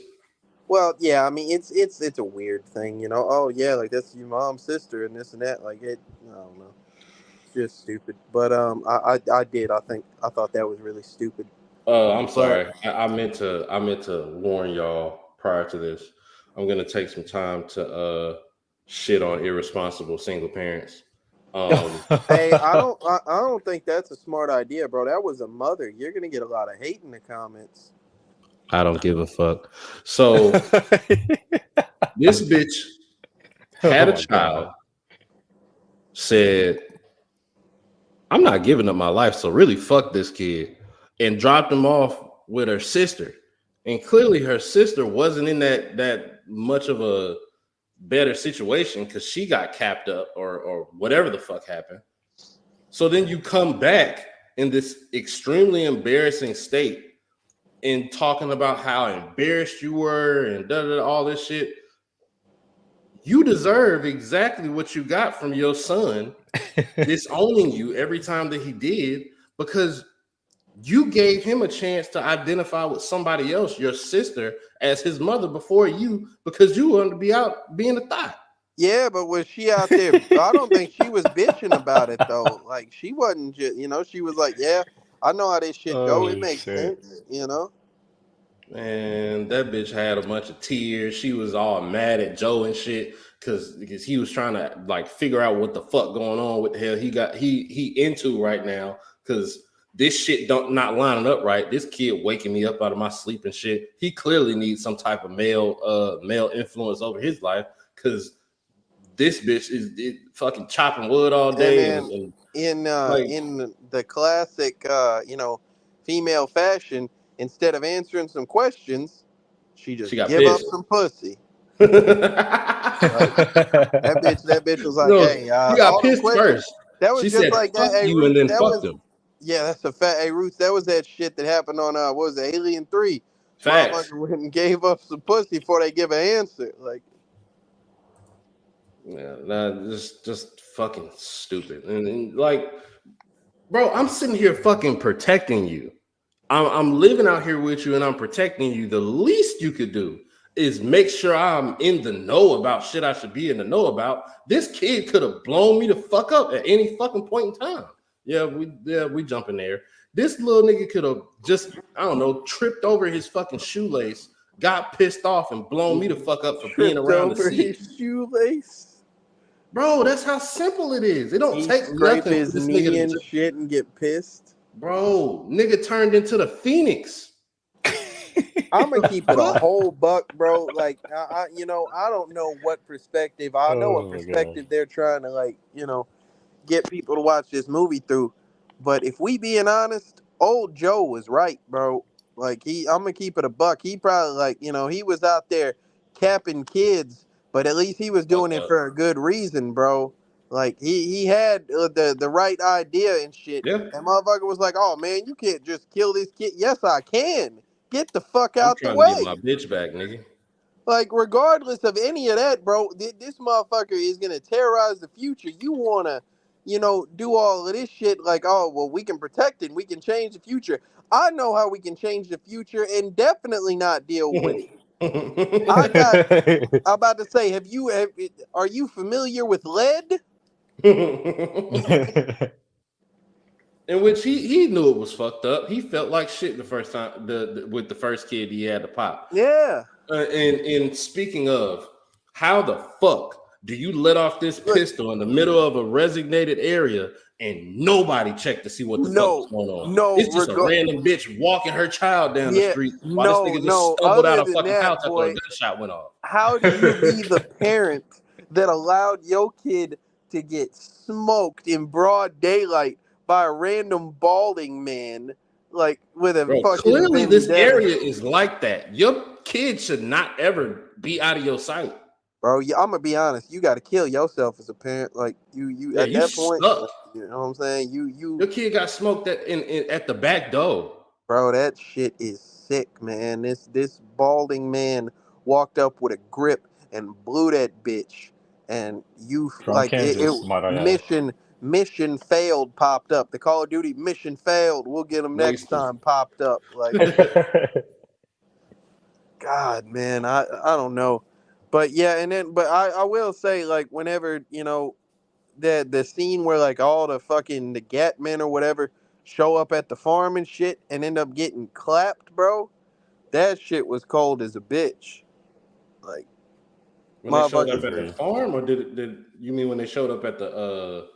[SPEAKER 1] Well, yeah, I mean it's a weird thing. Oh yeah, like that's your mom's sister and this and that. Like it, I don't know, it's just stupid. But I thought that was really stupid.
[SPEAKER 2] I'm
[SPEAKER 1] But
[SPEAKER 2] sorry. I meant to warn y'all prior to this. I'm gonna take some time to shit on irresponsible single parents. Um,
[SPEAKER 1] hey, I don't think that's a smart idea, bro. That was a mother. You're gonna get a lot of hate in the comments.
[SPEAKER 2] I don't give a fuck. So this bitch
[SPEAKER 3] Oh
[SPEAKER 2] had a
[SPEAKER 3] my god.
[SPEAKER 2] child, said, I'm not giving up my life, so really fuck this kid, and dropped him off with her sister. And clearly her sister wasn't in that much of a better situation because she got capped up or whatever the fuck happened. So then you come back in this extremely embarrassing state and talking about how embarrassed you were and all this shit. You deserve exactly what you got from your son disowning you every time that he did, because you gave him a chance to identify with somebody else, your sister, as his mother before you, because you wanted to be out being a thought.
[SPEAKER 1] Yeah, but was she out there? I don't think she was bitching about it though. Like she wasn't just, she was like, "Yeah, I know how this shit go. It
[SPEAKER 3] Oh
[SPEAKER 1] makes
[SPEAKER 3] shit.
[SPEAKER 1] sense."
[SPEAKER 2] And that bitch had a bunch of tears. She was all mad at Joe and shit because he was trying to like figure out what the fuck going on, what the hell he into right now, because this shit don't not lining up right. This kid waking me up out of my sleep and shit. He clearly needs some type of male influence over his life, because this bitch is fucking chopping wood all
[SPEAKER 1] And
[SPEAKER 2] day
[SPEAKER 1] then
[SPEAKER 2] and like
[SPEAKER 1] in the classic female fashion, instead of answering some questions, she
[SPEAKER 2] she
[SPEAKER 1] just
[SPEAKER 2] got
[SPEAKER 1] give up
[SPEAKER 2] pissed.
[SPEAKER 1] some pussy.
[SPEAKER 2] No,
[SPEAKER 1] Like that bitch was like, "Hey,
[SPEAKER 2] she got
[SPEAKER 1] all them
[SPEAKER 2] pissed
[SPEAKER 1] questions."
[SPEAKER 2] first.
[SPEAKER 1] That was
[SPEAKER 2] She
[SPEAKER 1] just
[SPEAKER 2] said,
[SPEAKER 1] like that.
[SPEAKER 2] "Fuck
[SPEAKER 1] Hey,
[SPEAKER 2] you," and
[SPEAKER 1] Roots,
[SPEAKER 2] then
[SPEAKER 1] that
[SPEAKER 2] fucked
[SPEAKER 1] was
[SPEAKER 2] him.
[SPEAKER 1] yeah, that's a fact. Hey, Roots, that was that shit that happened on what was it, Alien 3.
[SPEAKER 2] Facts.
[SPEAKER 1] Motherfucker went and gave up some pussy before they give an answer. Like,
[SPEAKER 2] Yeah, nah, just fucking stupid. And like, bro, I'm sitting here fucking protecting you. I'm living out here with you and I'm protecting you. The least you could do is make sure I'm in the know about shit I should be in the know about. This kid could have blown me the fuck up at any fucking point in time. Yeah, we jump in there. This little nigga could have just, I don't know, tripped over his fucking shoelace, got pissed off, and blown me the fuck up for being
[SPEAKER 1] tripped
[SPEAKER 2] around to
[SPEAKER 1] over
[SPEAKER 2] see
[SPEAKER 1] his
[SPEAKER 2] it.
[SPEAKER 1] shoelace.
[SPEAKER 2] Bro, that's how simple it is. It don't
[SPEAKER 1] He
[SPEAKER 2] take
[SPEAKER 1] scrape
[SPEAKER 2] nothing for
[SPEAKER 1] his
[SPEAKER 2] this nigga
[SPEAKER 1] knee
[SPEAKER 2] to
[SPEAKER 1] and
[SPEAKER 2] just,
[SPEAKER 1] shit and get pissed.
[SPEAKER 2] bro, nigga turned into the Phoenix.
[SPEAKER 1] I'm gonna
[SPEAKER 2] The
[SPEAKER 1] keep it a
[SPEAKER 2] fuck?
[SPEAKER 1] whole buck, bro. Like, I don't know what perspective. I know what
[SPEAKER 3] Oh my god.
[SPEAKER 1] perspective they're trying to get people to watch this movie through. But if we being honest, old Joe was right, bro. Like I'm gonna keep it a buck. He probably he was out there capping kids, but at least he was doing
[SPEAKER 2] Fucked
[SPEAKER 1] it
[SPEAKER 2] up.
[SPEAKER 1] for a good reason, bro. Like he had the right idea and shit.
[SPEAKER 2] Yeah,
[SPEAKER 1] And motherfucker was like, "Oh man, you can't just kill this kid." Yes, I can. Get the fuck
[SPEAKER 2] I'm
[SPEAKER 1] out the
[SPEAKER 2] trying to get my
[SPEAKER 1] way.
[SPEAKER 2] bitch back, nigga.
[SPEAKER 1] Like, regardless of any of that, bro, this motherfucker is gonna terrorize the future. You wanna, do all of this shit like, oh, well, we can protect it, we can change the future. I know how we can change the future and definitely not deal with it. I got. I'm about to say, are you familiar with lead?
[SPEAKER 2] In which he knew it was fucked up. He felt like shit the first time with the first kid he had to pop.
[SPEAKER 1] Yeah.
[SPEAKER 2] And speaking of, how the fuck do you let off this
[SPEAKER 1] Look,
[SPEAKER 2] pistol in the middle of a resignated area and nobody checked to see what the fuck was going on? It's just a random bitch walking her child down the street while this nigga just stumbled out of
[SPEAKER 1] Other than
[SPEAKER 2] fucking
[SPEAKER 1] that,
[SPEAKER 2] house after
[SPEAKER 1] boy,
[SPEAKER 2] a gunshot went off.
[SPEAKER 1] how do you be the parent that allowed your kid to get smoked in broad daylight by a random balding man, like with a
[SPEAKER 2] Bro,
[SPEAKER 1] fucking
[SPEAKER 2] clearly this
[SPEAKER 1] vendetta?
[SPEAKER 2] area is like that. Your kid should not ever be out of your sight.
[SPEAKER 1] Bro, I'm gonna be honest. You got to kill yourself as a parent. Like you
[SPEAKER 2] Yeah,
[SPEAKER 1] at
[SPEAKER 2] you
[SPEAKER 1] that point.
[SPEAKER 2] stuck.
[SPEAKER 1] You know what I'm saying?
[SPEAKER 2] Your kid got smoked at the back door.
[SPEAKER 1] Bro, that shit is sick, man. This balding man walked up with a grip and blew that bitch, and
[SPEAKER 3] From Kansas, might I add.
[SPEAKER 1] mission failed popped up. The Call of Duty mission failed. We'll get them next
[SPEAKER 2] Wasted.
[SPEAKER 1] time popped up. Like, God, man, I don't know, but yeah, but I will say, like, whenever the scene where like all the fucking the Gat men or whatever show up at the farm and shit and end up getting clapped, bro. That shit was cold as a bitch. Like,
[SPEAKER 2] When they showed up
[SPEAKER 1] motherfuckers.
[SPEAKER 2] at the farm, or did you mean when they showed up at the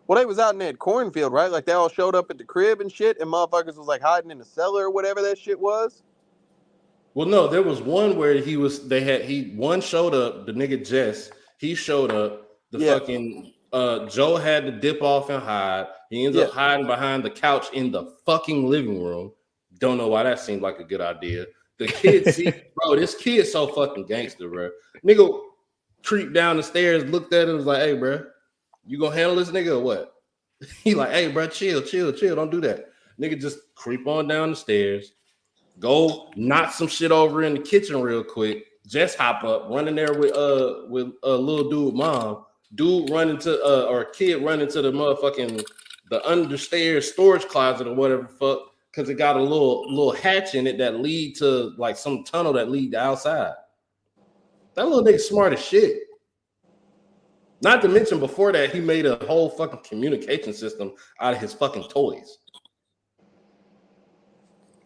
[SPEAKER 1] Well, they was out in that cornfield, right? Like they all showed up at the crib and shit, and motherfuckers was like hiding in the cellar or whatever that shit was.
[SPEAKER 2] Well, no, there was one where one showed up, the nigga Jess, he showed up, fucking Joe had to dip off and hide. He ends up hiding behind the couch in the fucking living room. Don't know why that seemed like a good idea. The kid, bro, this kid's so fucking gangster, bro. Nigga creeped down the stairs, looked at him, was like, "Hey, bro, you gonna handle this nigga or what?" He like, "Hey, bro, chill, don't do that." Nigga just creep on down the stairs, go knock some shit over in the kitchen real quick. Just hop up, run in there with a little dude mom. Dude run into or a kid run into the motherfucking the understairs storage closet or whatever fuck. Because it got a little hatch in it that lead to like some tunnel that lead to outside. That little nigga smart as shit. Not to mention before that, he made a whole fucking communication system out of his fucking toys.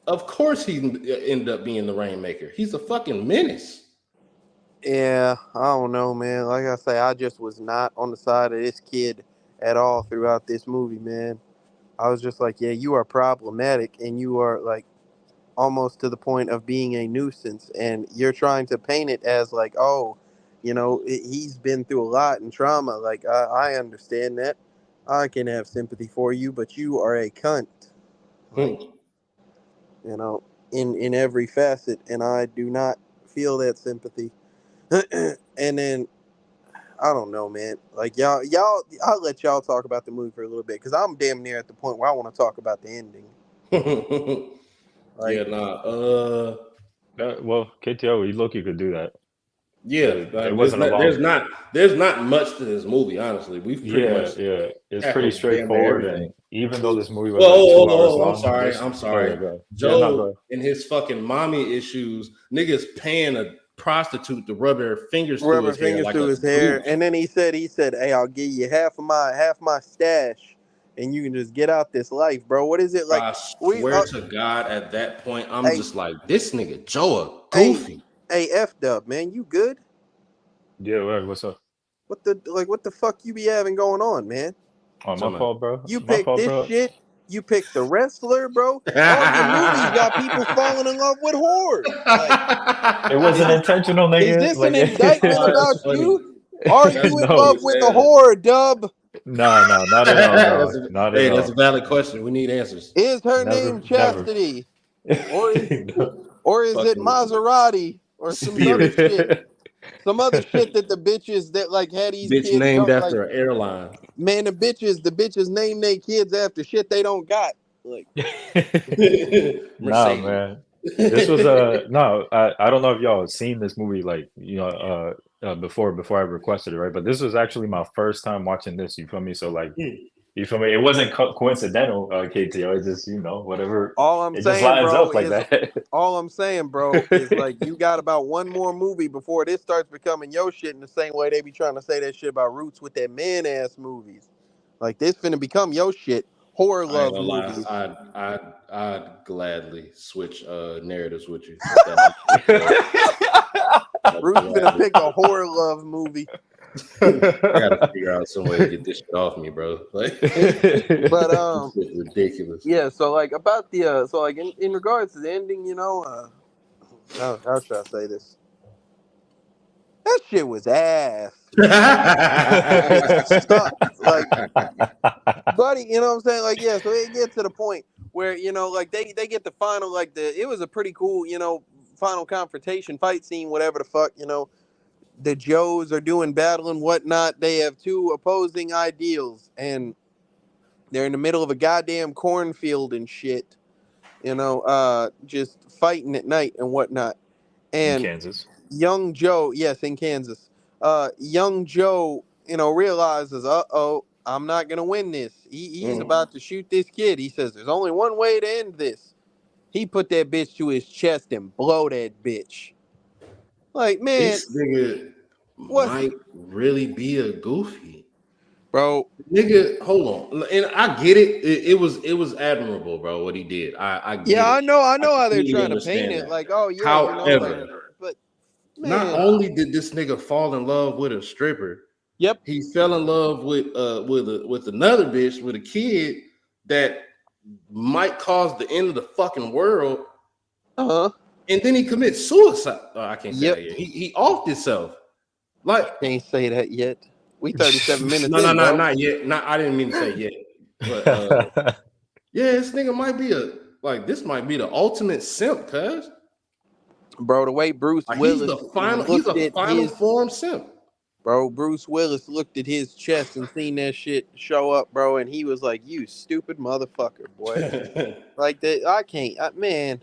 [SPEAKER 2] Of course he ended up being the Rainmaker. He's a fucking menace.
[SPEAKER 1] Yeah, I don't know, man. Like I say, I just was not on the side of this kid at all throughout this movie, man. I was just like, yeah, you are problematic and you are like almost to the point of being a nuisance. And you're trying to paint it as like, oh, he's been through a lot and trauma. Like, I understand that. I can have sympathy for you, but you are a cunt. Like, in every facet. And I do not feel that sympathy. And then I don't know, man. Like y'all, I'll let y'all talk about the movie for a little bit because I'm damn near at the point where I want to talk about the ending.
[SPEAKER 2] Like, yeah, nah.
[SPEAKER 3] Well, KTO, you could do that.
[SPEAKER 2] Yeah,
[SPEAKER 3] it wasn't
[SPEAKER 2] there's not much to this movie, honestly. We've pretty much
[SPEAKER 3] it's pretty straightforward. And even though this movie was like 2 hours long,
[SPEAKER 2] I'm sorry. Joe and his fucking mommy issues, niggas paying a prostitute to rub her fingers through his hair,
[SPEAKER 1] and then he said, "Hey, I'll give you half my stash, and you can just get out this life, bro." What is it like?
[SPEAKER 2] I swear to God, at that point, I'm just like, this nigga Joe, goofy.
[SPEAKER 1] Hey, F-Dub, man, you good?
[SPEAKER 3] Yeah, what's up?
[SPEAKER 1] What the fuck you be having going on, man?
[SPEAKER 3] Oh, my fault, bro.
[SPEAKER 1] You picked this shit. You picked the wrestler, bro. All your movies got people falling in love with whores. Like,
[SPEAKER 3] it wasn't intentional, nigga.
[SPEAKER 1] Is this an indictment about you? Are you in love with a whore, Dub?
[SPEAKER 3] No, not at all. Bro. Not at all.
[SPEAKER 2] That's a valid question. We need answers.
[SPEAKER 1] Is her name Chastity? Or is it Maserati or some other shit? some other shit that the bitches that like had these
[SPEAKER 2] Bitch
[SPEAKER 1] kids
[SPEAKER 2] named
[SPEAKER 1] don't like.
[SPEAKER 2] after an airline.
[SPEAKER 1] Man, the bitches name their kids after shit they don't got. Like,
[SPEAKER 3] Nah,
[SPEAKER 2] Mercedes.
[SPEAKER 3] man. This was no. I don't know if y'all have seen this movie like before I requested it, right? But this was actually my first time watching this. You feel me? So like, you feel me? It wasn't coincidental, KTO. It's just whatever.
[SPEAKER 1] all I'm
[SPEAKER 3] It just
[SPEAKER 1] saying,
[SPEAKER 3] lines
[SPEAKER 1] bro,
[SPEAKER 3] up like
[SPEAKER 1] is
[SPEAKER 3] that.
[SPEAKER 1] like you got about one more movie before this starts becoming your shit in the same way they be trying to say that shit about Roots with that man ass movies. Like this finna become your shit. Horror
[SPEAKER 2] I ain't
[SPEAKER 1] love
[SPEAKER 2] gonna lie.
[SPEAKER 1] movies.
[SPEAKER 2] I'd gladly switch narratives with you. If that
[SPEAKER 1] Roots finna pick a horror love movie.
[SPEAKER 2] I gotta figure out some way to get this shit off me, bro. Like,
[SPEAKER 1] But
[SPEAKER 2] this shit ridiculous.
[SPEAKER 1] yeah. So like about the so like in regards to the ending, how should I say this? That shit was ass. It sucked. Like, buddy, you know what I'm saying? Like, yeah, so it gets to the point where, like they get the final, like it was a pretty cool, final confrontation fight scene, whatever the fuck, the Joes are doing battle and whatnot. They have two opposing ideals and they're in the middle of a goddamn cornfield and shit, just fighting at night and whatnot.
[SPEAKER 3] In
[SPEAKER 1] And
[SPEAKER 3] Kansas.
[SPEAKER 1] young Joe, yes, in Kansas, young Joe, realizes, I'm not gonna win this. He's about to shoot this kid. He says, there's only one way to end this. He put that bitch to his chest and blow that bitch. Like, man,
[SPEAKER 2] This nigga
[SPEAKER 1] what,
[SPEAKER 2] might really be a goofy.
[SPEAKER 1] bro?
[SPEAKER 2] Nigga, hold on. And I get it. It was admirable, bro, what he did. I get
[SPEAKER 1] Yeah,
[SPEAKER 2] it.
[SPEAKER 1] I know
[SPEAKER 2] I
[SPEAKER 1] how they're
[SPEAKER 2] completely
[SPEAKER 1] trying to paint
[SPEAKER 2] understand
[SPEAKER 1] it.
[SPEAKER 2] that.
[SPEAKER 1] Like, oh yeah,
[SPEAKER 2] However,
[SPEAKER 1] but
[SPEAKER 2] not
[SPEAKER 1] man,
[SPEAKER 2] only did this nigga fall in love with a stripper,
[SPEAKER 1] yep,
[SPEAKER 2] he fell in love with another bitch with a kid that might cause the end of the fucking world. And then he commits suicide. Oh, I can't say
[SPEAKER 1] yep.
[SPEAKER 2] that yet. He offed himself. Like,
[SPEAKER 1] Can't say that yet. We 37 minutes
[SPEAKER 2] no,
[SPEAKER 1] in, bro.
[SPEAKER 2] not yet. Not I didn't mean to say yet. But yeah, this nigga might be this might be the ultimate simp, cuz.
[SPEAKER 1] Bro, the way Bruce
[SPEAKER 2] He's
[SPEAKER 1] Willis
[SPEAKER 2] the final, he's
[SPEAKER 1] looked
[SPEAKER 2] a
[SPEAKER 1] at
[SPEAKER 2] final
[SPEAKER 1] his
[SPEAKER 2] form simp.
[SPEAKER 1] bro, Bruce Willis looked at his chest and seen that shit show up, bro, and he was like, "You stupid motherfucker, boy!" Like that, I can't, man.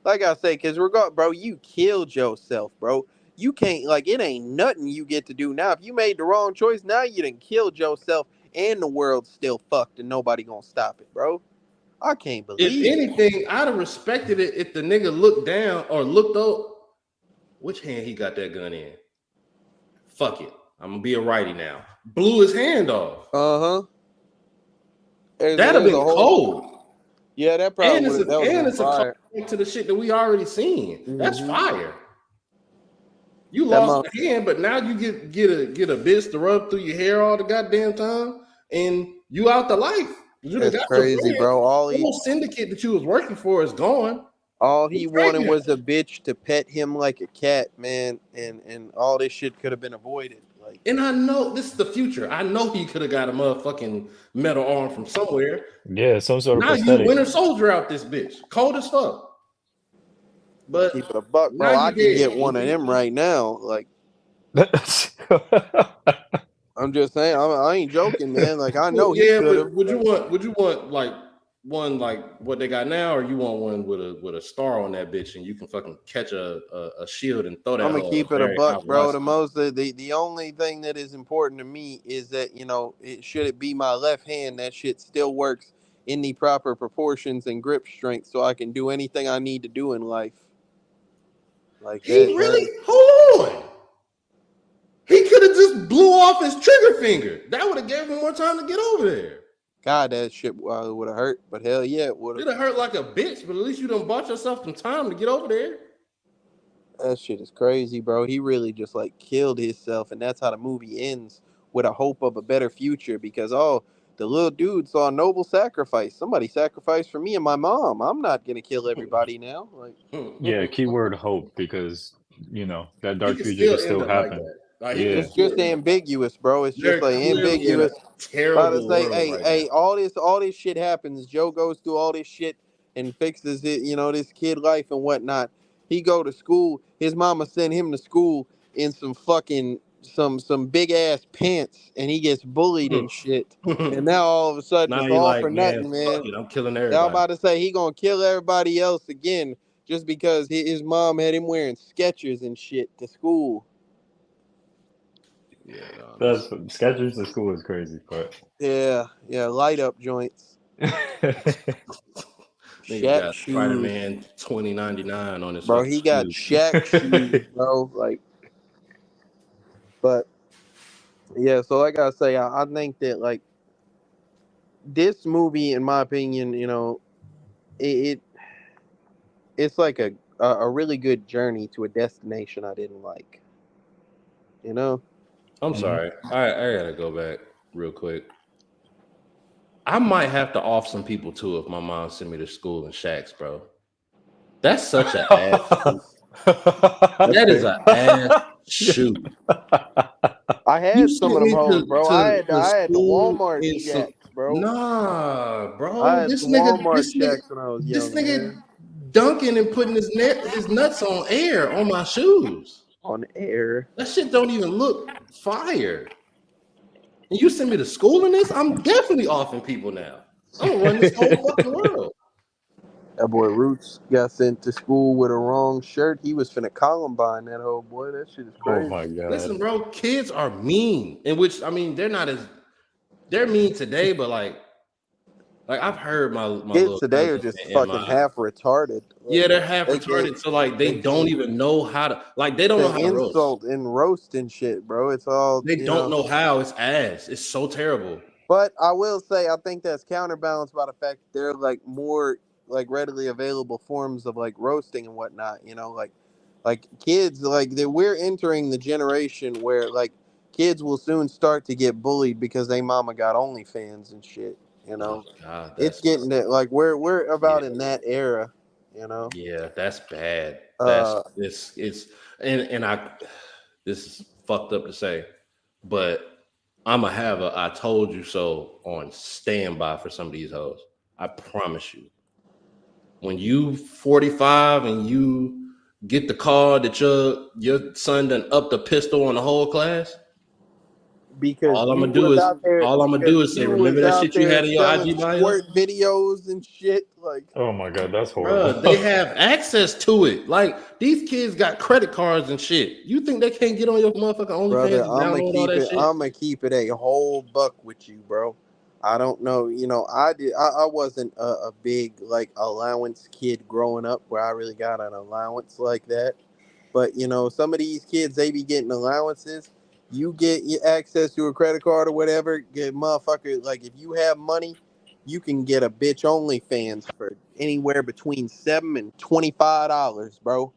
[SPEAKER 1] Like I say, because bro, you killed yourself, bro. You can't, like, it ain't nothing you get to do now. If you made the wrong choice, now you done killed yourself, and the world's still fucked, and nobody gonna stop it, bro. I can't
[SPEAKER 2] If
[SPEAKER 1] believe it.
[SPEAKER 2] anything, I'd have respected it if the nigga looked down or looked up. Which hand he got that gun in? Fuck it. I'm gonna be a righty now. Blew his hand off. That'd have been cold.
[SPEAKER 1] Yeah, that probably would have. That would have been
[SPEAKER 2] it's a
[SPEAKER 1] fire.
[SPEAKER 2] call to the shit that we already seen. That's fire. You
[SPEAKER 1] That
[SPEAKER 2] lost the hand, but now you get a bitch to rub through your hair all the goddamn time, and you out the life. You done
[SPEAKER 1] That's
[SPEAKER 2] got
[SPEAKER 1] crazy,
[SPEAKER 2] your
[SPEAKER 1] bro.
[SPEAKER 2] the whole syndicate that you was working for is gone.
[SPEAKER 1] All he wanted was a bitch to pet him like a cat, man, and all this shit could have been avoided. Like,
[SPEAKER 2] and I know this is the future. I know he could have got a motherfucking metal arm from somewhere.
[SPEAKER 3] Yeah, some sort of
[SPEAKER 2] now
[SPEAKER 3] prosthetic.
[SPEAKER 2] You Winter Soldier out this bitch, cold as fuck. But
[SPEAKER 1] keep it a buck, bro. I can get one of them right now. Like, I'm just saying, I ain't joking, man. Like, I know he could have.
[SPEAKER 2] Would you want like one like what they got now, or you want one with a star on that bitch and you can fucking catch a shield and throw that?
[SPEAKER 1] I'm gonna keep it a buck, bro. The only thing that is important to me is that should it be my left hand, that shit still works in the proper proportions and grip strength, so I can do anything I need to do in life. Like
[SPEAKER 2] he
[SPEAKER 1] that,
[SPEAKER 2] really hold on. He could have just blew off his trigger finger. That would have gave him more time to get over there.
[SPEAKER 1] God, that shit would have hurt, but hell yeah, it would have.
[SPEAKER 2] It'd have hurt like a bitch, but at least you done bought yourself some time to get over there.
[SPEAKER 1] That shit is crazy, bro. He really just like killed himself, and that's how the movie ends, with a hope of a better future. Because the little dude saw a noble sacrifice. Somebody sacrificed for me and my mom. I'm not gonna kill everybody now. Like,
[SPEAKER 3] yeah, keyword hope, because that dark future can still happen.
[SPEAKER 1] It's just ambiguous, bro. It's just like ambiguous.
[SPEAKER 2] Terrible
[SPEAKER 1] say,
[SPEAKER 2] world
[SPEAKER 1] hey, all this shit happens. Joe goes through all this shit and fixes it. This kid life and whatnot. He go to school. His mama sent him to school in some fucking some big ass pants, and he gets bullied and shit. And now all of a sudden
[SPEAKER 2] Now
[SPEAKER 1] it's
[SPEAKER 2] he
[SPEAKER 1] all
[SPEAKER 2] like,
[SPEAKER 1] for
[SPEAKER 2] man,
[SPEAKER 1] nothing,
[SPEAKER 2] fuck
[SPEAKER 1] man.
[SPEAKER 2] it, I'm killing
[SPEAKER 1] I'm
[SPEAKER 2] everybody.
[SPEAKER 1] about to say he gonna kill everybody else again just because his mom had him wearing Skechers and shit to school.
[SPEAKER 2] Yeah, no,
[SPEAKER 3] That's Skechers to school is crazy, but
[SPEAKER 1] Yeah, light up joints,
[SPEAKER 2] nigga
[SPEAKER 1] Shaq
[SPEAKER 2] got
[SPEAKER 1] shoes,
[SPEAKER 2] Spider-Man 2099 on his
[SPEAKER 1] bro.
[SPEAKER 2] fucking
[SPEAKER 1] He got
[SPEAKER 2] shoes.
[SPEAKER 1] Shaq shoes, bro. Like, but yeah. So like I say, I think that like this movie, in my opinion, it it's like a really good journey to a destination I didn't like. You know.
[SPEAKER 2] I'm sorry. I gotta go back real quick. I might have to off some people too if my mom sent me to school in Shacks, bro. That's such an ass shoe. That is an ass shoe.
[SPEAKER 1] I
[SPEAKER 2] You
[SPEAKER 1] had some
[SPEAKER 2] sent
[SPEAKER 1] of them
[SPEAKER 2] me
[SPEAKER 1] hoes, bro. I had
[SPEAKER 2] to
[SPEAKER 1] the
[SPEAKER 2] school
[SPEAKER 1] Walmart
[SPEAKER 2] in some
[SPEAKER 1] Shacks, bro.
[SPEAKER 2] nah,
[SPEAKER 1] I
[SPEAKER 2] bro.
[SPEAKER 1] had the Walmart Shacks when I was
[SPEAKER 2] This
[SPEAKER 1] young,
[SPEAKER 2] nigga
[SPEAKER 1] man.
[SPEAKER 2] dunking and putting his nuts on air on my shoes.
[SPEAKER 1] On air.
[SPEAKER 2] That shit don't even look fire. And you send me to school in this? I'm definitely offing people now. I'm gonna run this whole fucking world.
[SPEAKER 1] That boy Roots got sent to school with a wrong shirt. He was finna Columbine that whole boy. That shit is
[SPEAKER 3] Oh
[SPEAKER 1] crazy.
[SPEAKER 3] my god!
[SPEAKER 2] Listen, bro, kids are mean. In which I mean, they're mean today, but like I've heard my
[SPEAKER 1] Kids
[SPEAKER 2] little
[SPEAKER 1] today are
[SPEAKER 2] cousin
[SPEAKER 1] just
[SPEAKER 2] and
[SPEAKER 1] fucking
[SPEAKER 2] my
[SPEAKER 1] half retarded.
[SPEAKER 2] yeah,
[SPEAKER 1] Like,
[SPEAKER 2] they're half
[SPEAKER 1] they get
[SPEAKER 2] retarded, so like
[SPEAKER 1] they
[SPEAKER 2] they don't
[SPEAKER 1] get
[SPEAKER 2] even know how to they don't know
[SPEAKER 1] to
[SPEAKER 2] how to roast.
[SPEAKER 1] insult and roast and shit, bro. It's all
[SPEAKER 2] They don't know how. It's ass. It's so terrible.
[SPEAKER 1] But I will say, I think that's counterbalanced by the fact that there are like more like readily available forms of like roasting and whatnot. Like kids, like that we're entering the generation where like kids will soon start to get bullied because they mama got OnlyFans and shit. You
[SPEAKER 2] Oh
[SPEAKER 1] know,
[SPEAKER 2] God,
[SPEAKER 1] it's
[SPEAKER 2] that's
[SPEAKER 1] getting that like we're
[SPEAKER 2] yeah,
[SPEAKER 1] about in that era. You know,
[SPEAKER 2] yeah, that's bad. That's
[SPEAKER 1] uh,
[SPEAKER 2] it's and I this is fucked up to say, but I'm gonna have a I told you so on standby for some of these hoes. I promise you. When you 45 and you get the call that your son done upped the pistol on the whole class,
[SPEAKER 1] because you was out there
[SPEAKER 2] all I'm gonna
[SPEAKER 1] because
[SPEAKER 2] do is say,
[SPEAKER 1] you
[SPEAKER 2] remember
[SPEAKER 1] was
[SPEAKER 2] that
[SPEAKER 1] out
[SPEAKER 2] shit you
[SPEAKER 1] there
[SPEAKER 2] had in your
[SPEAKER 1] selling
[SPEAKER 2] IG bio?
[SPEAKER 1] squirt videos and shit. Like,
[SPEAKER 3] Oh my god, that's horrible.
[SPEAKER 2] Bruh, they have access to it. Like these kids got credit cards and shit. You think they can't get on your motherfucking
[SPEAKER 1] brother,
[SPEAKER 2] OnlyFans and download all that shit?
[SPEAKER 1] I'm gonna keep it a whole buck with you, bro. I don't know, I wasn't a big like allowance kid growing up where I really got an allowance like that. But some of these kids, they be getting allowances. You get your access to a credit card or whatever, get motherfucker. Like if you have money, you can get a bitch OnlyFans for anywhere between $7 and $25, bro.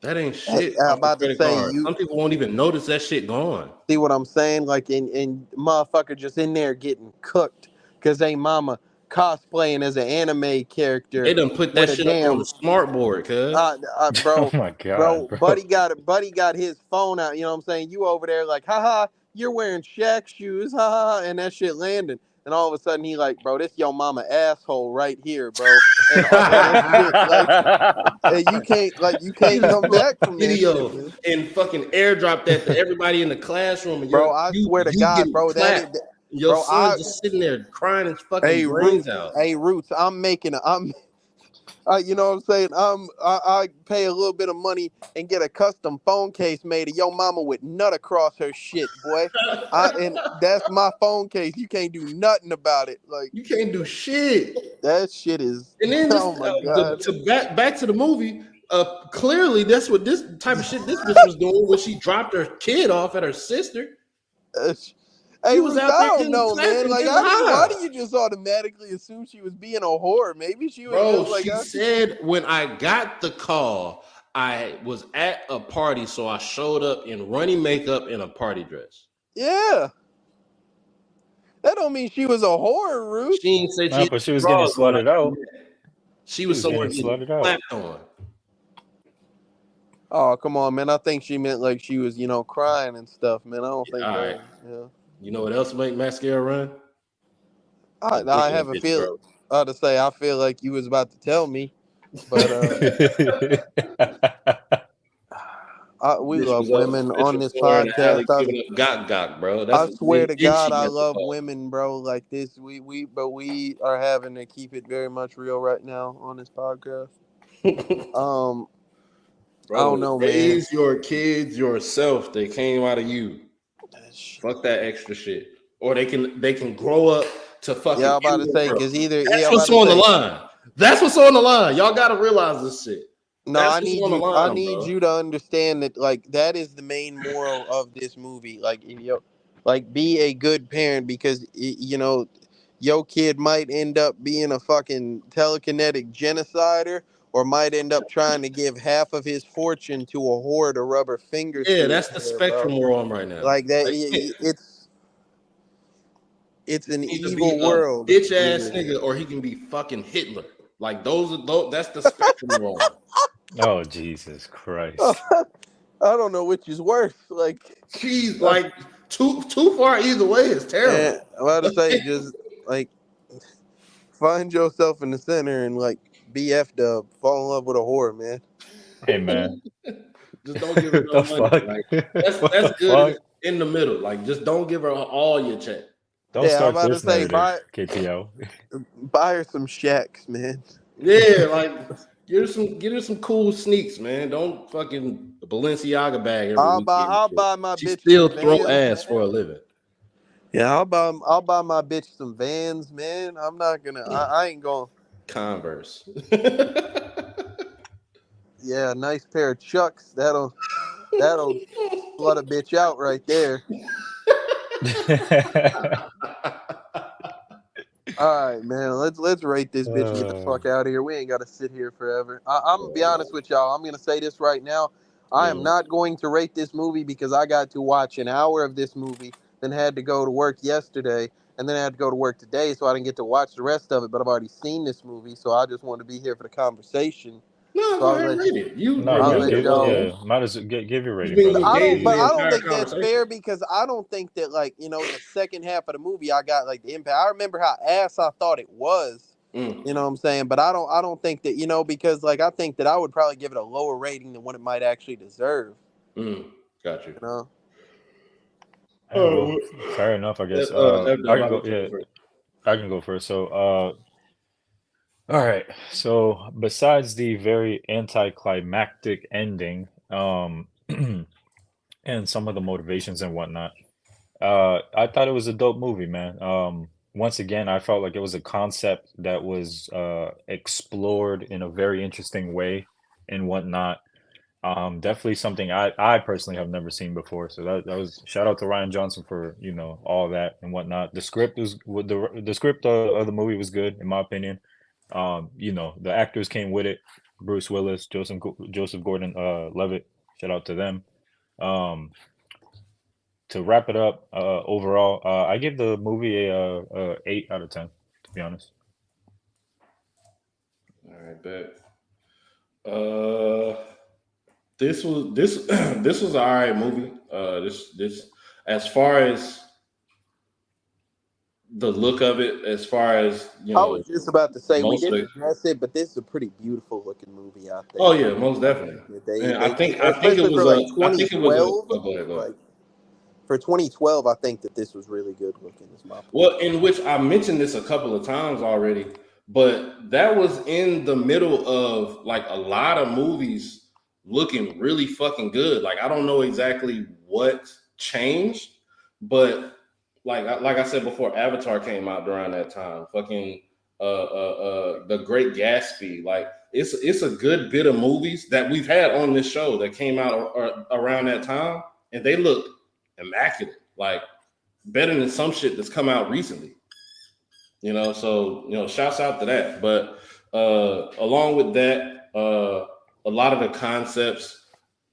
[SPEAKER 2] That ain't shit
[SPEAKER 1] I'm
[SPEAKER 2] off the
[SPEAKER 1] about to
[SPEAKER 2] credit
[SPEAKER 1] say
[SPEAKER 2] card.
[SPEAKER 1] you
[SPEAKER 2] Some people won't even notice that shit gone.
[SPEAKER 1] see what I'm saying? Like in motherfucker just in there getting cooked because they mama cosplaying as an anime
[SPEAKER 2] They
[SPEAKER 1] character
[SPEAKER 2] done put
[SPEAKER 1] with
[SPEAKER 2] that
[SPEAKER 1] a
[SPEAKER 2] shit up on the
[SPEAKER 1] damn
[SPEAKER 2] smart board, cuz.
[SPEAKER 3] Oh
[SPEAKER 1] bro,
[SPEAKER 3] my god, bro.
[SPEAKER 1] Buddy got his phone out. You know what I'm saying? You over there like, haha, you're wearing Shaq shoes, haha, and that shit landing. And all of a sudden he like, bro, this your mama asshole right here, bro. And that shit like, and you
[SPEAKER 2] He
[SPEAKER 1] can't
[SPEAKER 2] just
[SPEAKER 1] come
[SPEAKER 2] pull up
[SPEAKER 1] back
[SPEAKER 2] the
[SPEAKER 1] from that shit,
[SPEAKER 2] video
[SPEAKER 1] man.
[SPEAKER 2] and fucking airdrop that to everybody in the classroom, and
[SPEAKER 1] Bro, I swear to
[SPEAKER 2] you
[SPEAKER 1] God,
[SPEAKER 2] getting
[SPEAKER 1] bro,
[SPEAKER 2] clapped. And your
[SPEAKER 1] bro,
[SPEAKER 2] son just sitting there crying his fucking
[SPEAKER 1] hey
[SPEAKER 2] brains
[SPEAKER 1] Roots,
[SPEAKER 2] out.
[SPEAKER 1] I'm you know what I'm saying? I pay a little bit of money and get a custom phone case made of your mama with nut across her shit, boy. And that's my phone case. You can't do nothing about it. Like
[SPEAKER 2] You can't do shit.
[SPEAKER 1] that shit is.
[SPEAKER 2] And then this
[SPEAKER 1] Oh my god.
[SPEAKER 2] back to the movie. Clearly that's what this type of shit this bitch was doing when she dropped her kid off at her sister.
[SPEAKER 1] Hey
[SPEAKER 2] She was
[SPEAKER 1] Roots,
[SPEAKER 2] out
[SPEAKER 1] I
[SPEAKER 2] there
[SPEAKER 1] don't
[SPEAKER 2] getting
[SPEAKER 1] know,
[SPEAKER 2] clapped
[SPEAKER 1] man.
[SPEAKER 2] and
[SPEAKER 1] Like
[SPEAKER 2] getting
[SPEAKER 1] why
[SPEAKER 2] high.
[SPEAKER 1] do you just automatically assume she was being a whore? Maybe she was
[SPEAKER 2] Bro,
[SPEAKER 1] just like,
[SPEAKER 2] she said when I got the call, I was at a party, so I showed up in running makeup and a party dress.
[SPEAKER 1] yeah. That don't mean she was a whore,
[SPEAKER 2] She
[SPEAKER 1] Roots.
[SPEAKER 2] didn't say she
[SPEAKER 3] Nah,
[SPEAKER 2] had
[SPEAKER 3] but she was getting
[SPEAKER 2] drawers on like
[SPEAKER 3] slutted out.
[SPEAKER 2] she
[SPEAKER 3] She
[SPEAKER 2] was
[SPEAKER 3] was getting
[SPEAKER 2] someone getting
[SPEAKER 3] slutted out.
[SPEAKER 2] clapped on.
[SPEAKER 1] Oh, come on, man. I think she meant like she was, crying and stuff, man. I don't think
[SPEAKER 2] All
[SPEAKER 1] that
[SPEAKER 2] right.
[SPEAKER 1] was, yeah.
[SPEAKER 2] You know what else make mascara run? A dick
[SPEAKER 1] I
[SPEAKER 2] in a
[SPEAKER 1] have a
[SPEAKER 2] bitch,
[SPEAKER 1] feel
[SPEAKER 2] bro.
[SPEAKER 1] to say I feel like you was about to tell me, but we
[SPEAKER 2] Bitch
[SPEAKER 1] love
[SPEAKER 2] was up,
[SPEAKER 1] women
[SPEAKER 2] bitch
[SPEAKER 1] on
[SPEAKER 2] was
[SPEAKER 1] this
[SPEAKER 2] somewhere in the
[SPEAKER 1] podcast.
[SPEAKER 2] alley giving up gok, bro.
[SPEAKER 1] I
[SPEAKER 2] That's
[SPEAKER 1] swear to
[SPEAKER 2] then
[SPEAKER 1] God,
[SPEAKER 2] she
[SPEAKER 1] I
[SPEAKER 2] got the
[SPEAKER 1] love
[SPEAKER 2] call.
[SPEAKER 1] women, bro. Like this, but we are having to keep it very much real right now on this podcast. Um, I
[SPEAKER 2] Bro,
[SPEAKER 1] don't know, man.
[SPEAKER 2] raise your kids yourself. They came out of you. Fuck that extra shit. Or they can grow up to
[SPEAKER 1] Yeah, I'm
[SPEAKER 2] fucking
[SPEAKER 1] about
[SPEAKER 2] end
[SPEAKER 1] to
[SPEAKER 2] the
[SPEAKER 1] say
[SPEAKER 2] world.
[SPEAKER 1] because either
[SPEAKER 2] That's
[SPEAKER 1] I'm about
[SPEAKER 2] what's
[SPEAKER 1] to
[SPEAKER 2] on the
[SPEAKER 1] say
[SPEAKER 2] line. That's what's on the line. Y'all gotta realize this shit.
[SPEAKER 1] no.
[SPEAKER 2] That's
[SPEAKER 1] I
[SPEAKER 2] what's
[SPEAKER 1] need
[SPEAKER 2] on the
[SPEAKER 1] you. I
[SPEAKER 2] line,
[SPEAKER 1] need
[SPEAKER 2] bro.
[SPEAKER 1] you to understand that like that is the main moral of this movie. Like like be a good parent because your kid might end up being a fucking telekinetic genocider or might end up trying to give half of his fortune to a whore to rub her fingers
[SPEAKER 2] Yeah,
[SPEAKER 1] through
[SPEAKER 2] that's
[SPEAKER 1] his
[SPEAKER 2] the
[SPEAKER 1] hair, bro.
[SPEAKER 2] spectrum we're on right now.
[SPEAKER 1] Like that,
[SPEAKER 2] Like,
[SPEAKER 1] it's an
[SPEAKER 2] he could be
[SPEAKER 1] evil
[SPEAKER 2] a
[SPEAKER 1] world.
[SPEAKER 2] bitch ass nigga, or he can be fucking Hitler. Like those that's the spectrum we're on.
[SPEAKER 3] Oh Jesus Christ!
[SPEAKER 1] I don't know which is worse. Like,
[SPEAKER 2] She's like too far either way is terrible.
[SPEAKER 1] I'm about to say, just like find yourself in the center and like be F dub, fall in love with a whore, man.
[SPEAKER 3] Hey man,
[SPEAKER 2] Just don't give her
[SPEAKER 3] what the
[SPEAKER 2] no money.
[SPEAKER 3] fuck?
[SPEAKER 2] Like
[SPEAKER 3] What
[SPEAKER 2] that's
[SPEAKER 3] the
[SPEAKER 2] good
[SPEAKER 3] fuck?
[SPEAKER 2] in the middle. Like just don't give her all your check.
[SPEAKER 3] Don't
[SPEAKER 1] Yeah, I'm
[SPEAKER 3] start
[SPEAKER 1] about to
[SPEAKER 3] this
[SPEAKER 1] say
[SPEAKER 3] narrative,
[SPEAKER 1] buy
[SPEAKER 3] KTO.
[SPEAKER 1] buy her some shacks, man.
[SPEAKER 2] Yeah, like get her some cool sneaks, man. Don't fucking Balenciaga bag every weekend.
[SPEAKER 1] I'll
[SPEAKER 2] Shit.
[SPEAKER 1] buy my
[SPEAKER 2] She
[SPEAKER 1] bitch
[SPEAKER 2] still
[SPEAKER 1] some
[SPEAKER 2] throw
[SPEAKER 1] Vans,
[SPEAKER 2] ass
[SPEAKER 1] man.
[SPEAKER 2] for a living.
[SPEAKER 1] Yeah, I'll buy my bitch some Vans, man. I'm not gonna. I ain't gonna.
[SPEAKER 2] Converse.
[SPEAKER 1] Yeah, nice pair of Chucks. That'll slut a bitch out right there. All right, man. Let's rate this bitch and get the fuck out of here. We ain't got to sit here forever. I'm gonna be honest with y'all. I'm gonna say this right now. I am not going to rate this movie because I got to watch an hour of this movie, then had to go to work yesterday, and then I had to go to work today, so I didn't get to watch the rest of it. But I've already seen this movie, so I just want to be here for the conversation.
[SPEAKER 2] No,
[SPEAKER 1] So
[SPEAKER 2] go ahead and rate it.
[SPEAKER 3] No,
[SPEAKER 1] I'll
[SPEAKER 3] yeah,
[SPEAKER 1] let y'all.
[SPEAKER 3] might as well give your
[SPEAKER 2] You've
[SPEAKER 3] rating,
[SPEAKER 2] been
[SPEAKER 3] brother.
[SPEAKER 2] engaged in
[SPEAKER 1] But
[SPEAKER 2] the
[SPEAKER 1] I don't
[SPEAKER 2] entire
[SPEAKER 1] think that's
[SPEAKER 2] conversation.
[SPEAKER 1] fair because I don't think that the second half of the movie I got like the impact. I remember how ass I thought it was. You know what I'm saying? But I don't think that because like I think that I would probably give it a lower rating than what it might actually deserve.
[SPEAKER 2] Got you.
[SPEAKER 1] You know?
[SPEAKER 3] Yeah, well, fair enough, I guess. I can go. Yeah, I can go first. So, all right. So, besides the very anticlimactic ending, and some of the motivations and whatnot, I thought it was a dope movie, man. Once again, I felt like it was a concept that was explored in a very interesting way and whatnot. Definitely something I personally have never seen before. So that was shout out to Ryan Johnson for all that and whatnot. The script was the script of the movie was good in my opinion. The actors came with it. Bruce Willis, Joseph Gordon-Levitt. Shout out to them. Um, to wrap it up, overall, I give the movie a 8 out of 10. To be honest.
[SPEAKER 2] All right, bet. This this was an all right movie. This as far as the look of it, as far as
[SPEAKER 1] I was just about to say we
[SPEAKER 2] most of
[SPEAKER 1] didn't
[SPEAKER 2] it.
[SPEAKER 1] address it, but this is a pretty beautiful looking movie, I
[SPEAKER 2] Oh
[SPEAKER 1] think.
[SPEAKER 2] yeah, most
[SPEAKER 1] I
[SPEAKER 2] definitely.
[SPEAKER 1] think that
[SPEAKER 2] And
[SPEAKER 1] they
[SPEAKER 2] I think it
[SPEAKER 1] especially
[SPEAKER 2] was
[SPEAKER 1] for like
[SPEAKER 2] I think it was a.
[SPEAKER 1] 2012,
[SPEAKER 2] Oh, go ahead, go ahead.
[SPEAKER 1] like for 2012, I think that this was really good looking. Is my point.
[SPEAKER 2] Well, in which I mentioned this a couple of times already, but that was in the middle of like a lot of movies looking really fucking good. Like I don't know exactly what changed, but like I said before, Avatar came out during that time. Fucking The Great Gatsby. Like it's a good bit of movies that we've had on this show that came out around that time, and they look immaculate. Like better than some shit that's come out recently. So shouts out to that. But along with that, a lot of the concepts,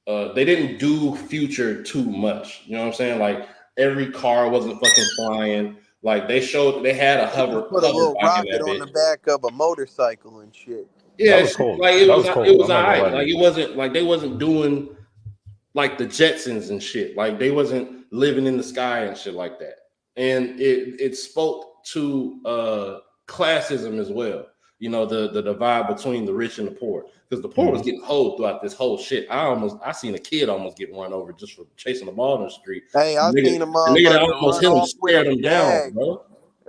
[SPEAKER 2] they didn't do future too much. You know what I'm saying? Like every car wasn't fucking flying. Like they had a
[SPEAKER 1] They
[SPEAKER 2] hover
[SPEAKER 1] just put a
[SPEAKER 2] hover
[SPEAKER 1] little
[SPEAKER 2] bike in
[SPEAKER 1] rocket
[SPEAKER 2] that
[SPEAKER 1] on
[SPEAKER 2] bitch.
[SPEAKER 1] the back of a motorcycle and shit.
[SPEAKER 3] That
[SPEAKER 2] Yeah,
[SPEAKER 3] was cold.
[SPEAKER 2] like
[SPEAKER 3] That was
[SPEAKER 2] it
[SPEAKER 3] cold.
[SPEAKER 2] was
[SPEAKER 3] I'm not gonna lie
[SPEAKER 2] alright.
[SPEAKER 3] to
[SPEAKER 2] Like
[SPEAKER 3] you.
[SPEAKER 2] it wasn't like they wasn't doing like the Jetsons and shit. Like they wasn't living in the sky and shit like that. And it spoke to classism as well. the divide between the rich and the poor, because the poor was getting hoed throughout this whole shit. I seen a kid almost get run over just for chasing the ball in the street.
[SPEAKER 1] Hey, I seen a
[SPEAKER 2] The nigga that
[SPEAKER 1] motherfucker
[SPEAKER 2] almost
[SPEAKER 1] run
[SPEAKER 2] hit him
[SPEAKER 1] off with a
[SPEAKER 2] stared him down,
[SPEAKER 1] bag.
[SPEAKER 2] bro.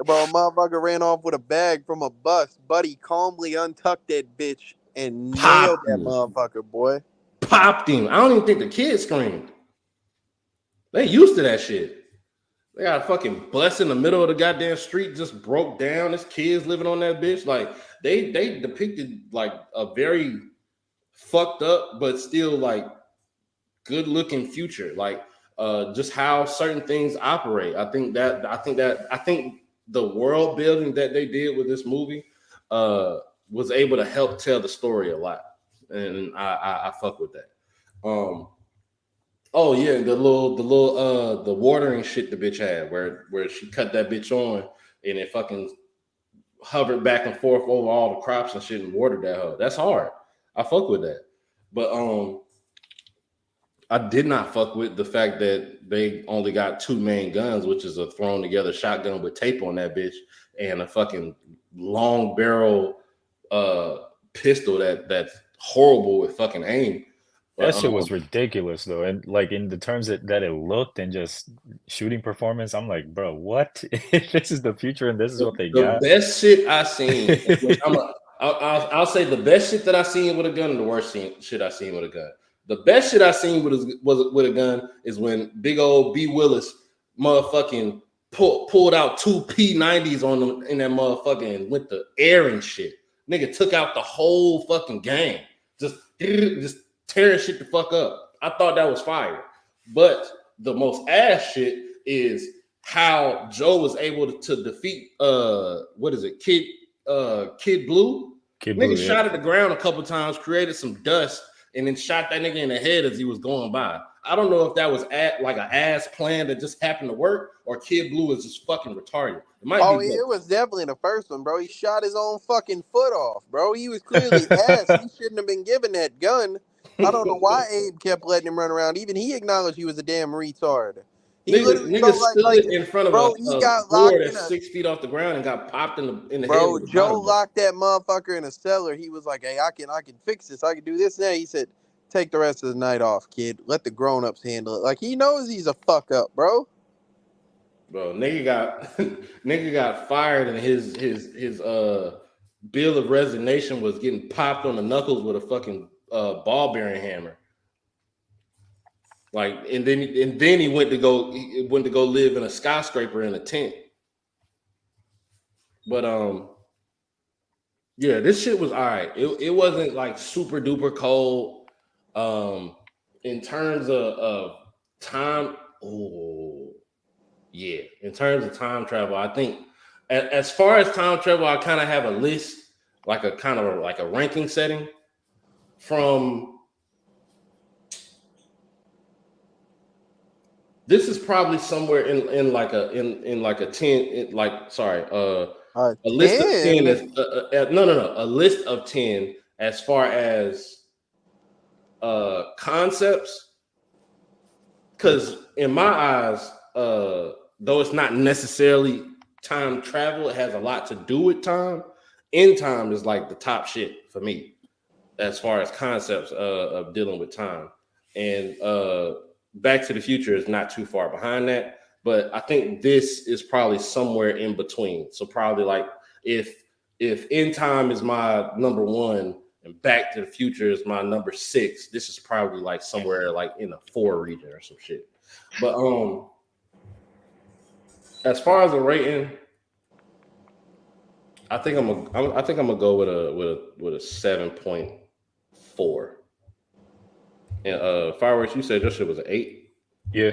[SPEAKER 1] Bro, a motherfucker ran off with a bag from a bus. Buddy calmly untucked that bitch and nailed
[SPEAKER 2] Popped
[SPEAKER 1] that
[SPEAKER 2] him.
[SPEAKER 1] motherfucker, boy.
[SPEAKER 2] Popped him. I don't even think the kid screamed. They used to that shit. They got a fucking bus in the middle of the goddamn street, just broke down. This kid's living on that bitch. Like they depicted like a very fucked up but still like good looking future. Like just how certain things operate. I think the world building that they did with this movie was able to help tell the story a lot, and I fuck with that. Oh yeah, the watering shit the bitch had, where she cut that bitch on and it fucking hovered back and forth over all the crops and shit and watered that hoe. That's hard. I fuck with that. But I did not fuck with the fact that they only got two main guns, which is a thrown together shotgun with tape on that bitch and a fucking long barrel pistol that's horrible with fucking aim.
[SPEAKER 3] That
[SPEAKER 2] But
[SPEAKER 3] shit was ridiculous though, and like in the terms that it looked and just shooting performance, I'm like, bro, what? This is the future and this is what they
[SPEAKER 2] the
[SPEAKER 3] got.
[SPEAKER 2] best shit I seen, I'll say the best shit that I seen with a gun and the worst shit I seen with a gun. The best shit I seen with a gun is when big old B Willis motherfucking pulled out two P90s on them in that motherfucking and went to air and shit. Nigga took out the whole fucking gang. Just tearing shit the fuck up. I thought that was fire. But the most ass shit is how Joe was able to defeat what is it, Kid Blue?
[SPEAKER 3] Kid
[SPEAKER 2] Nigga
[SPEAKER 3] Blue,
[SPEAKER 2] shot at the ground a couple times, created some dust, and then shot that nigga in the head as he was going by. I don't know if that was like an ass plan that just happened to work, or Kid Blue is just fucking retarded. It might be
[SPEAKER 1] It
[SPEAKER 2] both.
[SPEAKER 1] was definitely the first one, bro. He shot his own fucking foot off, bro. He was clearly ass. He shouldn't have been given that gun. I don't know why Abe kept letting him run around. Even he acknowledged he was a damn retard. He literally
[SPEAKER 2] Nigga
[SPEAKER 1] felt like
[SPEAKER 2] stood in front of
[SPEAKER 1] bro, he
[SPEAKER 2] a
[SPEAKER 1] got
[SPEAKER 2] door
[SPEAKER 1] locked in
[SPEAKER 2] that's
[SPEAKER 1] a
[SPEAKER 2] 6 feet off the ground and got popped in the head
[SPEAKER 1] bro.
[SPEAKER 2] with a
[SPEAKER 1] Joe
[SPEAKER 2] bottle.
[SPEAKER 1] locked that motherfucker in a cellar. He was like, "Hey, I can fix this. I can do this." Now he said, "Take the rest of the night off, kid. Let the grown-ups handle it." Like he knows he's a fuck up, bro.
[SPEAKER 2] Bro, nigga got fired and his bill of resignation was getting popped on the knuckles with a fucking ball bearing hammer. Like and then he went to go live in a skyscraper in a tent. But yeah, this shit was all right. It wasn't like super duper cold. In terms of time, yeah. In terms of time travel, I think as far as time travel, I kind of have a list, like a kind of like a ranking setting from. This is probably somewhere in like a 10 a list of 10 is a list of 10 as far as concepts, because in my eyes though it's not necessarily time travel, it has a lot to do with time. In time is like the top shit for me as far as concepts of dealing with time, and Back to the Future is not too far behind that, but I think this is probably somewhere in between. So probably like if In Time is my number one and Back to the Future is my number 6, this is probably like somewhere like in the 4 region or some shit. But as far as the rating, I think I'm gonna go with a 7.4. And Fireworks, you said your shit was an 8?
[SPEAKER 3] Yeah.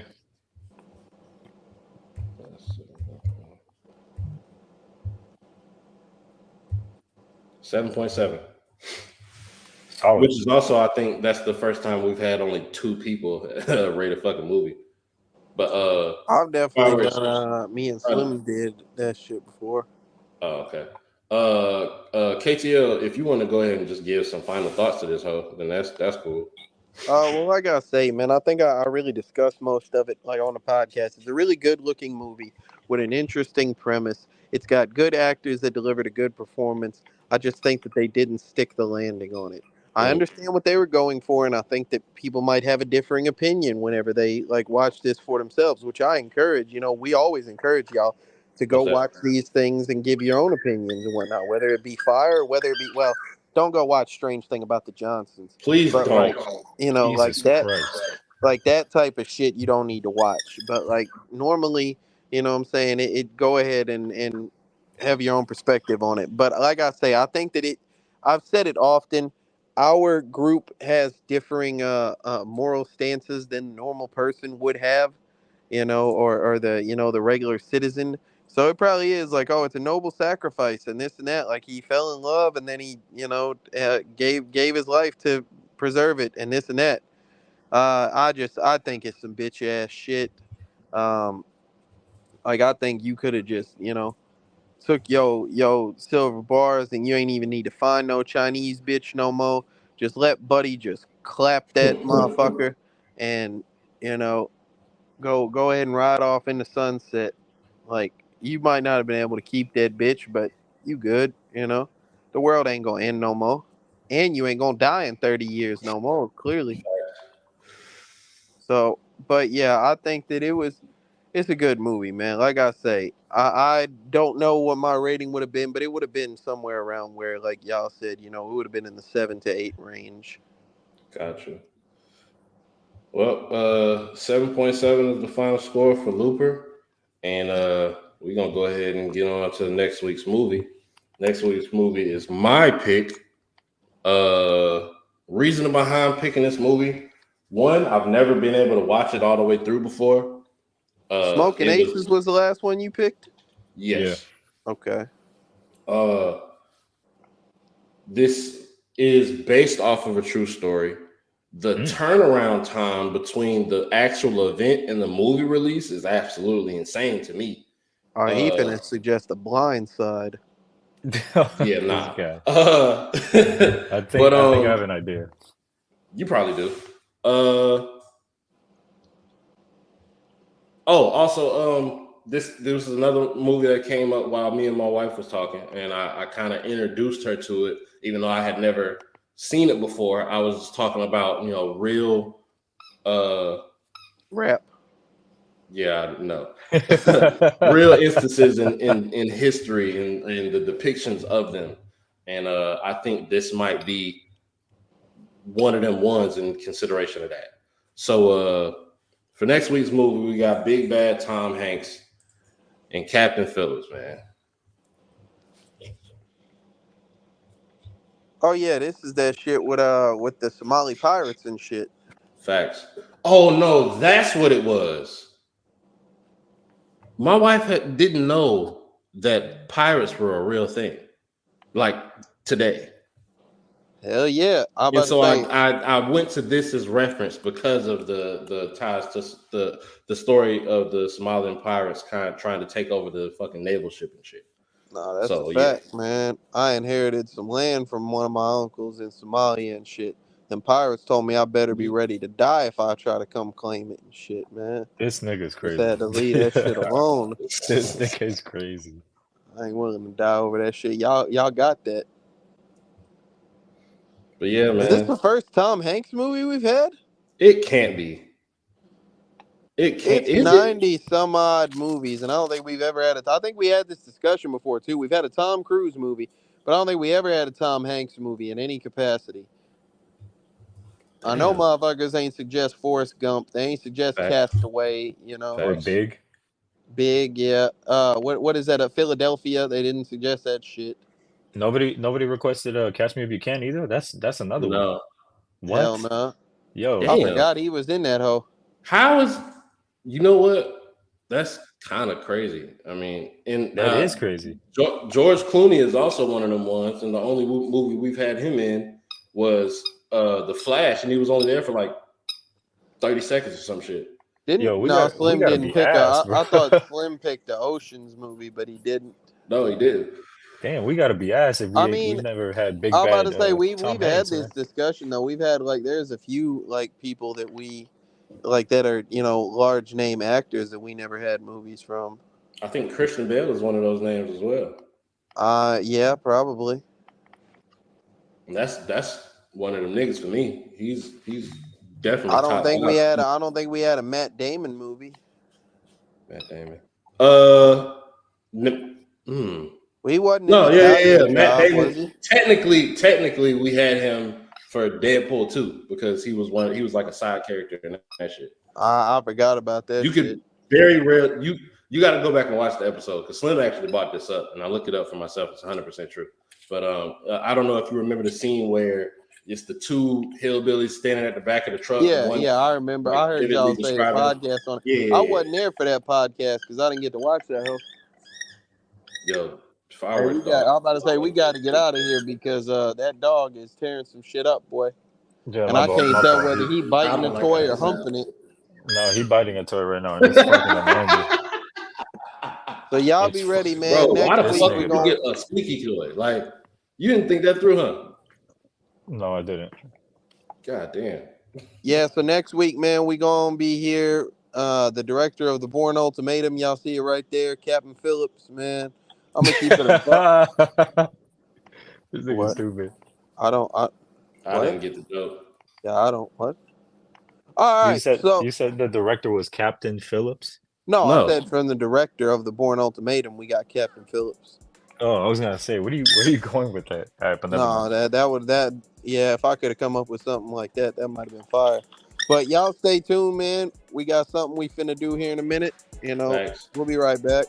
[SPEAKER 2] 7.7.
[SPEAKER 3] Solid.
[SPEAKER 2] Which is also, I think that's the first time we've had only 2 people rate a fucking movie. But
[SPEAKER 1] I've definitely
[SPEAKER 2] Fireworks,
[SPEAKER 1] done. Me and Slim did that shit before.
[SPEAKER 2] oh, okay. KTL, if you want to go ahead and just give some final thoughts to this hoe, then that's cool.
[SPEAKER 1] Well, I gotta say, man, I think I really discussed most of it like on the podcast. It's a really good-looking movie with an interesting premise. It's got good actors that delivered a good performance. I just think that they didn't stick the landing on it. I
[SPEAKER 2] Mm.
[SPEAKER 1] understand what they were going for, and I think that people might have a differing opinion whenever they like watch this for themselves, which I encourage. We always encourage y'all to go
[SPEAKER 2] What's that?
[SPEAKER 1] watch these things and give your own opinions and whatnot, whether it be fire or whether it be well. Don't go watch Strange Thing About the Johnsons,
[SPEAKER 2] Please
[SPEAKER 1] but like
[SPEAKER 2] don't.
[SPEAKER 1] like
[SPEAKER 3] Jesus
[SPEAKER 1] that
[SPEAKER 3] Christ.
[SPEAKER 1] like that type of shit you don't need to watch. But like normally, what I'm saying, it go ahead and have your own perspective on it. But like I say, I think that I've said it often, our group has differing moral stances than the normal person would have, or the the regular citizen. So it probably is like, oh, it's a noble sacrifice and this and that. Like he fell in love and then he, gave his life to preserve it and this and that. I think it's some bitch ass shit. Um, like I think you could have just took yo silver bars and you ain't even need to find no Chinese bitch no more. Just let Buddy just clap that motherfucker, and you know go ahead and ride off in the sunset. Like you might not have been able to keep that bitch, but you good. The world ain't gonna end no more, and you ain't gonna die in 30 years no more. Clearly. So, but yeah, I think that it's a good movie, man. Like I say, I don't know what my rating would have been, but it would have been somewhere around where, like y'all said, it would have been in the 7 to 8 range.
[SPEAKER 2] Gotcha. Well, 7.7 is the final score for Looper. And we're going to go ahead and get on to the next week's movie. Next week's movie is my pick. Reason behind picking this movie. One, I've never been able to watch it all the way through before.
[SPEAKER 1] Smoking
[SPEAKER 2] It
[SPEAKER 1] Aces
[SPEAKER 2] was,
[SPEAKER 1] was the last one you picked.
[SPEAKER 3] Yeah.
[SPEAKER 2] yes.
[SPEAKER 1] Okay.
[SPEAKER 2] Uh, this is based off of a true story. The turnaround time between the actual event and the movie release is absolutely insane to me.
[SPEAKER 1] All right, he
[SPEAKER 2] Uh,
[SPEAKER 1] finna suggest The Blind Side.
[SPEAKER 2] yeah,
[SPEAKER 3] This
[SPEAKER 2] nah.
[SPEAKER 3] guy. I
[SPEAKER 2] But
[SPEAKER 3] think I think I have an idea.
[SPEAKER 2] you probably do. Also, this was another movie that came up while me and my wife was talking, and I kind of introduced her to it, even though I had never seen it before. I was talking about real,
[SPEAKER 1] Rap.
[SPEAKER 2] yeah, no, real instances in history and the depictions of them, and I think this might be one of them ones in consideration of that. So for next week's movie, we got Big Bad Tom Hanks and Captain Phillips, man.
[SPEAKER 1] Oh yeah, this is that shit with the Somali pirates and shit.
[SPEAKER 2] Facts. Oh no, that's what it was. My wife didn't know that pirates were a real thing, like today.
[SPEAKER 1] Hell yeah, I'm
[SPEAKER 2] And
[SPEAKER 1] about to
[SPEAKER 2] so I,
[SPEAKER 1] say.
[SPEAKER 2] I I went to this as reference because of the ties to the story of the Somalian pirates kind of trying to take over the fucking naval ship and shit.
[SPEAKER 1] Nah, that's a
[SPEAKER 2] So yeah,
[SPEAKER 1] fact, man. I inherited some land from one of my uncles in Somalia and shit. Them pirates told me I better be ready to die if I try to come claim it and shit, man.
[SPEAKER 3] This nigga's
[SPEAKER 1] Just
[SPEAKER 3] crazy.
[SPEAKER 1] had to leave that shit alone.
[SPEAKER 3] This nigga is crazy.
[SPEAKER 1] I ain't willing to die over that shit. Y'all got that.
[SPEAKER 2] but yeah,
[SPEAKER 1] Is this
[SPEAKER 2] man,
[SPEAKER 1] the first Tom Hanks movie we've had?
[SPEAKER 2] it can't be. It can't.
[SPEAKER 1] It's
[SPEAKER 2] Is it?
[SPEAKER 1] 90 some odd movies, and I don't think we've ever had I think we had this discussion before, too. We've had a Tom Cruise movie, but I don't think we ever had a Tom Hanks movie in any capacity. I know
[SPEAKER 2] Damn.
[SPEAKER 1] motherfuckers ain't suggest Forrest Gump. They ain't suggest
[SPEAKER 2] Fact.
[SPEAKER 1] Castaway.
[SPEAKER 3] Or
[SPEAKER 2] Facts.
[SPEAKER 3] big.
[SPEAKER 1] Big, yeah. What is that? Philadelphia. They didn't suggest that shit.
[SPEAKER 3] Nobody requested Catch Me If You Can either. That's another one.
[SPEAKER 2] No.
[SPEAKER 1] Hell
[SPEAKER 3] What?
[SPEAKER 1] no.
[SPEAKER 3] Yo,
[SPEAKER 1] I
[SPEAKER 2] Damn.
[SPEAKER 1] forgot he was in that hoe.
[SPEAKER 2] How is? You know what? That's kind of crazy. I mean, and
[SPEAKER 3] that is crazy.
[SPEAKER 2] George Clooney is also one of them ones, and the only movie we've had him in was The Flash, and he was only there for like 30 seconds or some shit.
[SPEAKER 1] Didn't
[SPEAKER 3] Yo,
[SPEAKER 1] no
[SPEAKER 3] we
[SPEAKER 1] Slim
[SPEAKER 3] gotta
[SPEAKER 1] didn't
[SPEAKER 3] be
[SPEAKER 1] pick
[SPEAKER 3] ass, bro.
[SPEAKER 1] I thought Slim picked the Ocean's movie, but he didn't.
[SPEAKER 2] No, he did.
[SPEAKER 3] Damn, we gotta be ass if
[SPEAKER 1] I
[SPEAKER 3] we
[SPEAKER 1] mean,
[SPEAKER 3] never had big
[SPEAKER 1] I'm about to
[SPEAKER 3] bad
[SPEAKER 1] say
[SPEAKER 3] Tom
[SPEAKER 1] we've had
[SPEAKER 3] Hanks,
[SPEAKER 1] this
[SPEAKER 3] man.
[SPEAKER 1] discussion though. We've had like there's a few like people that we like that are large name actors that we never had movies from.
[SPEAKER 2] I think Christian Bale is one of those names as well.
[SPEAKER 1] Yeah, probably.
[SPEAKER 2] And that's one of them niggas for me. He's definitely
[SPEAKER 1] I don't
[SPEAKER 2] top
[SPEAKER 1] think we
[SPEAKER 2] five.
[SPEAKER 1] had. I don't think we had a Matt Damon movie.
[SPEAKER 2] Matt Damon.
[SPEAKER 1] He wasn't in
[SPEAKER 2] No,
[SPEAKER 1] the
[SPEAKER 2] yeah.
[SPEAKER 1] Joshua
[SPEAKER 2] Matt
[SPEAKER 1] Job, was
[SPEAKER 2] Damon.
[SPEAKER 1] he?
[SPEAKER 2] Technically, we had him for Deadpool 2 because he was like a side character in that shit.
[SPEAKER 1] I forgot about that.
[SPEAKER 2] You
[SPEAKER 1] shit.
[SPEAKER 2] could very rare. You got to go back and watch the episode because Slim actually brought this up, and I looked it up for myself. It's 100% true. But I don't know if you remember the scene where it's the two hillbillies standing at the back of the truck.
[SPEAKER 1] Yeah, I remember. I heard y'all say the podcast on it.
[SPEAKER 2] Yeah.
[SPEAKER 1] I wasn't there for that podcast because I didn't get to watch that.
[SPEAKER 2] Yo,
[SPEAKER 1] I'm about to say we got to get out of here because that dog is tearing some shit up, boy.
[SPEAKER 3] Yeah,
[SPEAKER 1] And I can't tell whether he biting a toy or humping it.
[SPEAKER 3] No, he biting a toy right now, and it's fucking annoying me.
[SPEAKER 1] So y'all be ready, man.
[SPEAKER 2] Bro, why the
[SPEAKER 1] Next
[SPEAKER 2] fuck
[SPEAKER 1] week
[SPEAKER 2] did you get a sneaky toy? Like, you didn't think that through, huh?
[SPEAKER 3] No, I didn't.
[SPEAKER 2] God damn.
[SPEAKER 1] Yeah, so next week, man, we gonna be here. The director of the Bourne Ultimatum, y'all see it right there, Captain Phillips, man. I'm gonna keep it a buck.
[SPEAKER 3] This nigga's stupid.
[SPEAKER 1] I
[SPEAKER 2] didn't get the joke.
[SPEAKER 1] Yeah, I don't. What? All right.
[SPEAKER 3] You said the director was Captain Phillips?
[SPEAKER 1] No, I said from the director of the Bourne Ultimatum, we got Captain Phillips.
[SPEAKER 3] Oh, I was gonna say, where are you going with that? All right, but
[SPEAKER 1] yeah, if I could have come up with something like that, that might have been fire. But y'all stay tuned, man. We got something we finna do here in a minute. You know,
[SPEAKER 2] Thanks.
[SPEAKER 1] We'll be right back.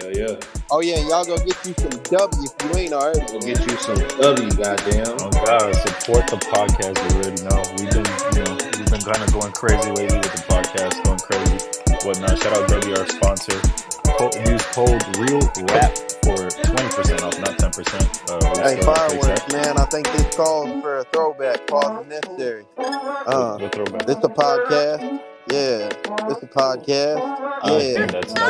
[SPEAKER 2] Hell yeah.
[SPEAKER 1] Oh yeah, y'all go get you some W if you ain't already.
[SPEAKER 2] Go get you some W, goddamn.
[SPEAKER 3] Oh God, support the podcast. You already know we've been kind of going crazy lately with the podcast, going crazy, whatnot. Shout out W, our sponsor. Use code REALRAP for 20% off, not 10%.
[SPEAKER 1] Hey, fireworks, man. I think this calls for a throwback. Pause is necessary.
[SPEAKER 3] The throwback.
[SPEAKER 1] This a podcast. Yeah. This a podcast. Yeah.
[SPEAKER 3] I think that's